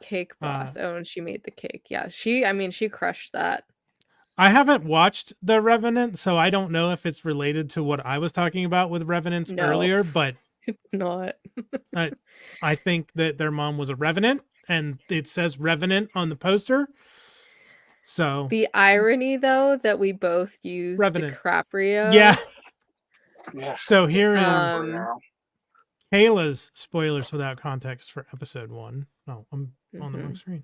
Cake boss. Oh, and she made the cake. Yeah, she crushed that. I haven't watched The Revenant, so I don't know if it's related to what I was talking about with Revenants earlier, but it's not. I think that their mom was a Revenant, and it says Revenant on the poster. So the irony, though, that we both used Revenant. DiCaprio. Yeah. Yeah. So here is Kayla's spoilers without context for episode 1. Oh, I'm on the wrong screen.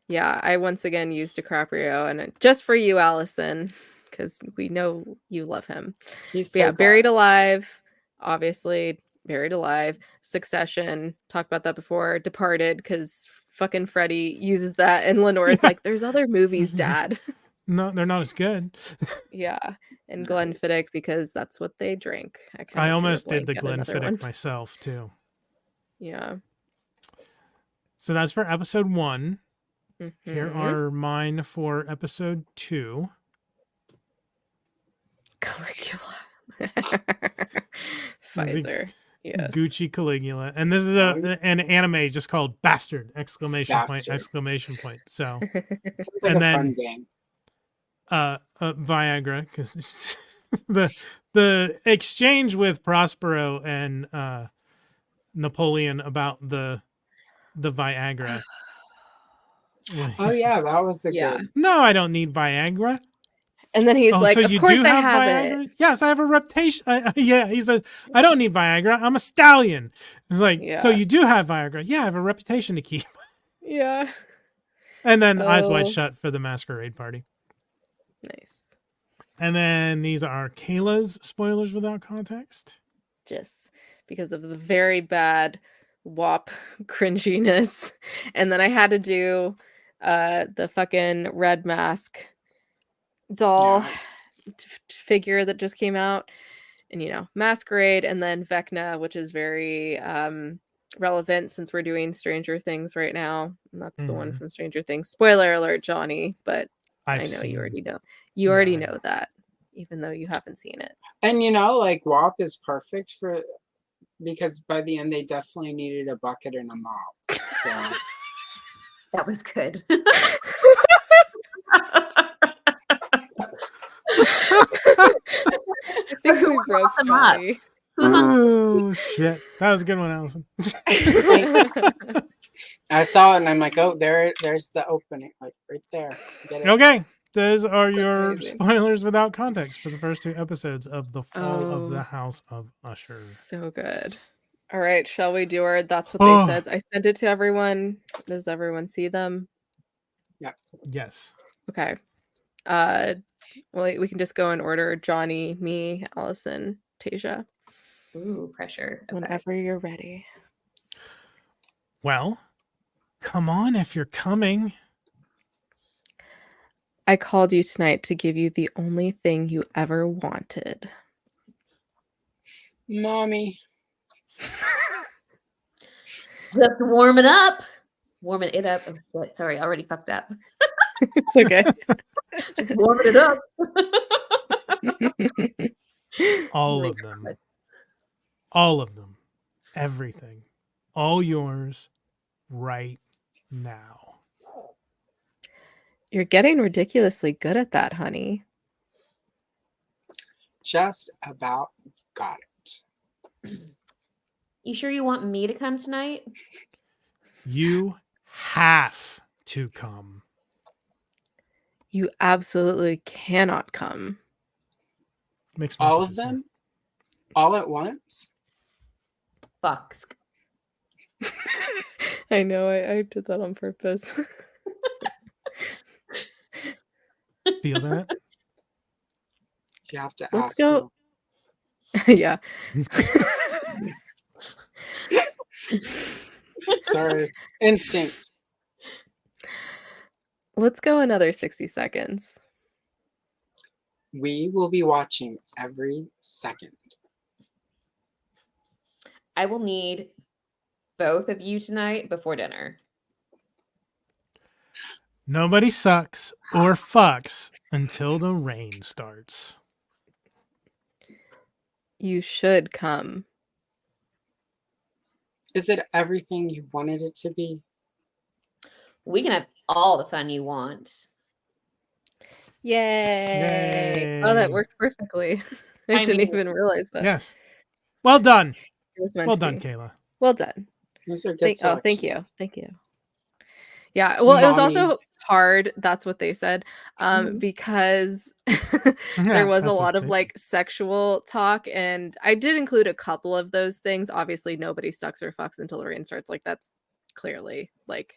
Yeah, I once again used DiCaprio, and just for you, Allison, because we know you love him. He's so Buried Alive, obviously, Buried Alive, Succession, talked about that before, Departed, because fucking Freddie uses that, and Lenore's like, there's other movies, Dad. No, they're not as good. Yeah, and Glenfiddich, because that's what they drink. I almost did the Glenfiddich myself, too. Yeah. So that's for episode 1. Here are mine for episode 2. Caligula. Pfizer. Yes. Gucci Caligula. And this is an anime just called Bastard! Exclamation point. So sounds like a fun game. Viagra, because the exchange with Prospero and Napoleon about the Viagra. Oh yeah, that was a good. No, I don't need Viagra. And then he's like, so of course I have Viagra? it. Yes, I have a reputation. Yeah, he says, I don't need Viagra. I'm a stallion. It's like, so you do have Viagra. Yeah, I have a reputation to keep. Yeah. And then Eyes Wide Shut for the masquerade party. Nice. And then these are Kayla's spoilers without context. Just because of the very bad WAP cringiness. And then I had to do the fucking red mask doll figure that just came out. and Masquerade, and then Vecna, which is very relevant since we're doing Stranger Things right now. And that's the one Mhm. from Stranger Things. Spoiler alert, Johnny, but I know seen, you already know. You Yeah, already I know that, even though you haven't seen it. And like WAP is perfect because by the end they definitely needed a bucket and a mop. So. That was good. I think we broke them up? Johnny. Who's on? Oh shit, that was a good one, Allison. I saw it and I'm like, oh, there's the opening, like right there. Get it? Okay, those are your amazing. spoilers without context for the first 2 episodes of the Fall of the Oh. House of Usher. So good. All right, shall we do our That's What They Said? I sent it to everyone. Does everyone see them? Yes. Okay. Well, we can just go in order. Johnny, me, Allison, Tasia. Ooh, pressure. Okay. Whenever you're ready. Well, come on if you're coming. I called you tonight to give you the only thing you ever wanted. Mommy. Just warming up. Warming it up. Oh, shit. Sorry, I already fucked up. It's okay. Just warming it up. All of them. All of them. Everything. All yours right now. You're getting ridiculously good at that, honey. Just about got it. You sure you want me to come tonight? You have to come. You absolutely cannot come. Makes more All of sense, yeah. them? All at once? Fuck. I know, I did that on purpose. Feel that? If you have to Let's ask. go. Yeah. Sorry. Instinct. Let's go another 60 seconds. We will be watching every second. I will need both of you tonight before dinner. Nobody sucks or fucks until the rain starts. You should come. Is it everything you wanted it to be? We can have all the fun you want. Yay! Oh, that Yay. worked perfectly. I didn't even realize that. Yes. Well done. It was meant Well to done, be. Kayla. Well done. Those are good Thank you. selections. Thank you. Yeah, well, it was Mommy. also hard. That's what they said. Because there was a That's what lot of they like sexual talk, and I did include a couple of those things. Obviously, nobody sucks or fucks until the rain starts. Like that's clearly like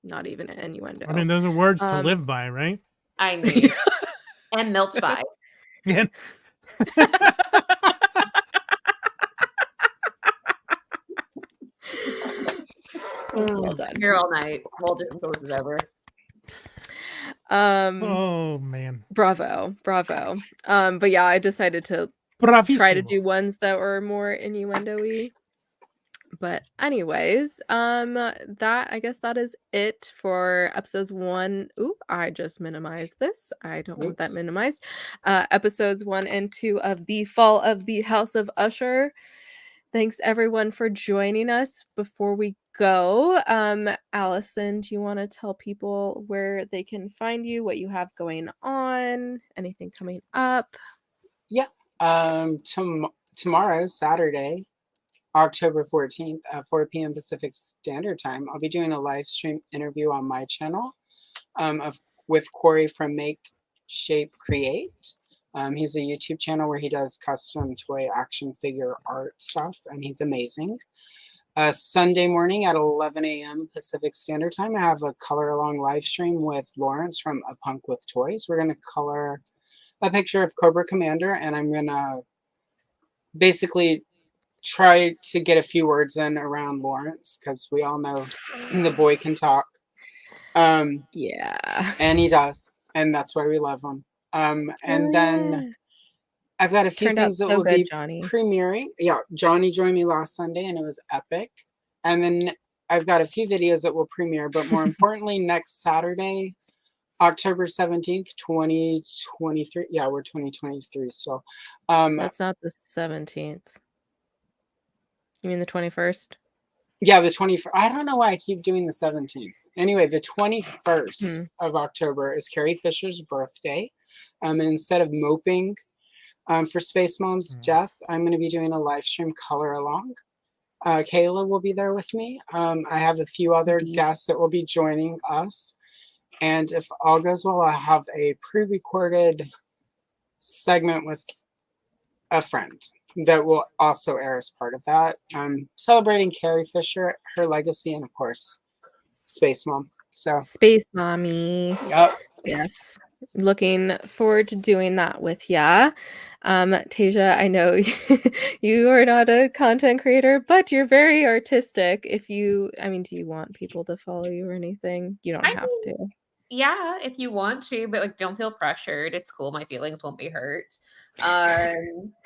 not even an innuendo. I mean, those are words to live by, right? I mean, and milked by. Yeah. Well done. Here all night. Well, just until this is over. Oh man. Bravo. But yeah, I decided to try to do ones that were more innuendo-y. But anyways, I guess that is it for episodes 1. Ooh, I just minimized this. I don't want that Oops. minimized. Episodes 1 and 2 of the Fall of the House of Usher. Thanks everyone for joining us. Before we go, Allison, do you want to tell people where they can find you, what you have going on, anything coming up? Yeah. Tomorrow, Saturday, October 14th at 4 p.m. Pacific Standard Time, I'll be doing a live stream interview on my channel with Corey from Make, Shape, Create. He's a YouTube channel where he does custom toy action figure art stuff, and he's amazing. Sunday morning at 11 a.m. Pacific Standard Time, I have a color along live stream with Lawrence from A Punk with Toys. We're going to color a picture of Cobra Commander, and I'm going to basically try to get a few words in around Lawrence, because we all know the boy can talk. Yeah. And he does, and that's why we love him. And then I've got a few Turned out things that so will good, be Johnny. premiering. Yeah, Johnny joined me last Sunday and it was epic. And then I've got a few videos that will premiere, but more importantly, next Saturday, October 17th, 2023. Yeah, we're 2023 still. That's not the 17th. You mean the 21st? Yeah, the 21st. I don't know why I keep doing the 17th. Anyway, the 21st of October is Carrie Fisher's birthday. Instead of moping for Space Mom's death, I'm going to be doing a live stream color along. Kayla will be there with me. I have a few other guests that will be joining us. And if all goes well, I'll have a pre-recorded segment with a friend that will also air as part of that. Celebrating Carrie Fisher, her legacy, and of course, Space Mom. So Space Mommy. Yep. Yes. Looking forward to doing that with ya. Tasia, I know you are not a content creator, but you're very artistic. Do you want people to follow you or anything? You don't have to. Yeah, if you want to, but like don't feel pressured. It's cool. My feelings won't be hurt. I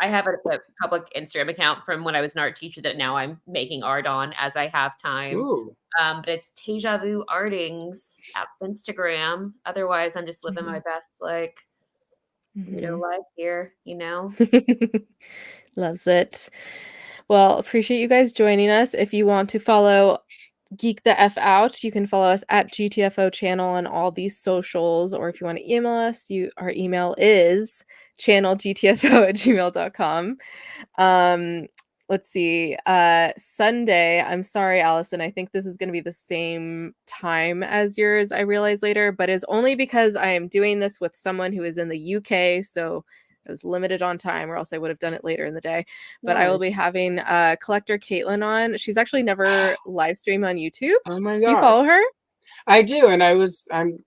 have a public Instagram account from when I was an art teacher that now I'm making art on as I have time. Ooh. But it's Tasia Vu Artings at Instagram. Otherwise, I'm just living my best life here, Loves it. Well, appreciate you guys joining us. If you want to follow Geek the F Out, you can follow us at GTFO channel on all these socials, or if you want to email us, our email is channelgtfo@gmail.com. Let's see. Sunday, I'm sorry, Allison, I think this is going to be the same time as yours, I realized later, but it's only because I am doing this with someone who is in the UK, so I was limited on time, or else I would have done it later in the day. But I will be having Collector Caitlin on. She's actually never live streamed on YouTube. Oh my Do you God. follow her? I do, and I'm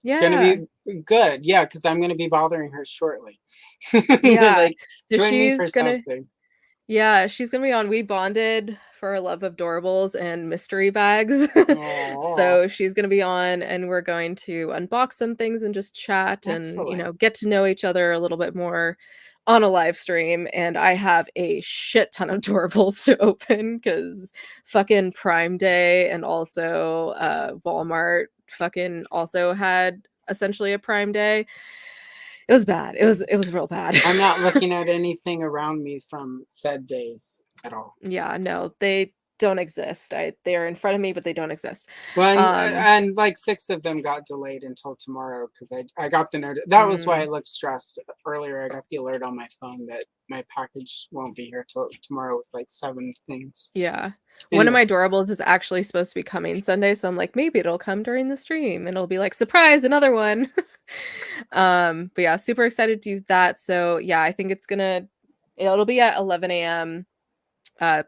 Yeah. gonna be good. Yeah, because I'm gonna be bothering her shortly. Yeah. Like, So join me she's for gonna something. Yeah, she's gonna be on. We bonded for our love of doorables and mystery bags. Aw. So she's gonna be on, and we're going to unbox some things and just chat and Excellent. get to know each other a little bit more on a live stream. And I have a shit ton of doorables to open because fucking Prime Day and also Walmart fucking also had essentially a Prime Day. It was bad. It was real bad. I'm not looking at anything around me from said days at all. Yeah, no, they don't exist. They're in front of me, but they don't exist. Well, and like 6 of them got delayed until tomorrow because I got the note. That was why I looked stressed earlier. I got the alert on my phone that my package won't be here till tomorrow with like 7 things. Yeah. Anyway. One of my doorables is actually supposed to be coming Sunday, so I'm like, maybe it'll come during the stream and it'll be like, surprise, another one. But yeah, super excited to do that. So yeah, I think it'll be at 11 a.m.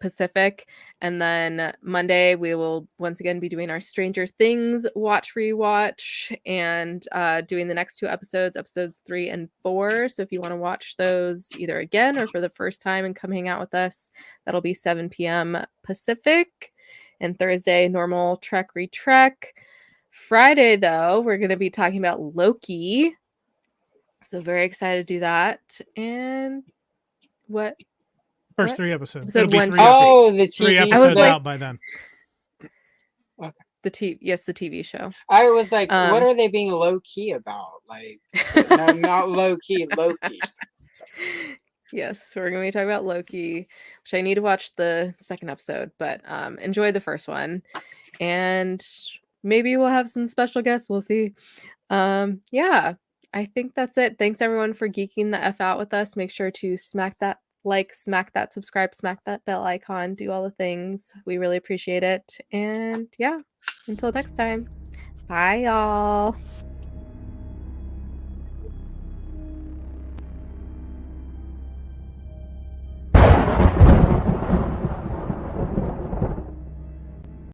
Pacific, and then Monday we will once again be doing our Stranger Things watch rewatch and doing the next 2 episodes 3 and 4. So if you want to watch those either again or for the first time and come hang out with us, that'll be 7 p.m. Pacific. And Thursday, normal Trek Retrek. Friday, though, we're going to be talking about Loki. So very excited to do that. And what? First 3 episodes. Episode It'll be 1, 3 2, episodes. The TV 3 I was episodes like- out by then. Okay. The TV show. I was like, what are they being low key about? Like, no, not low key, Loki. So. Yes, we're going to be talking about Loki, which I need to watch the second episode, but enjoy the first one. And maybe we'll have some special guests. We'll see. Yeah, I think that's it. Thanks everyone for geeking the F out with us. Make sure to smack that like, smack that subscribe, smack that bell icon, do all the things. We really appreciate it. And yeah, until next time. Bye, y'all.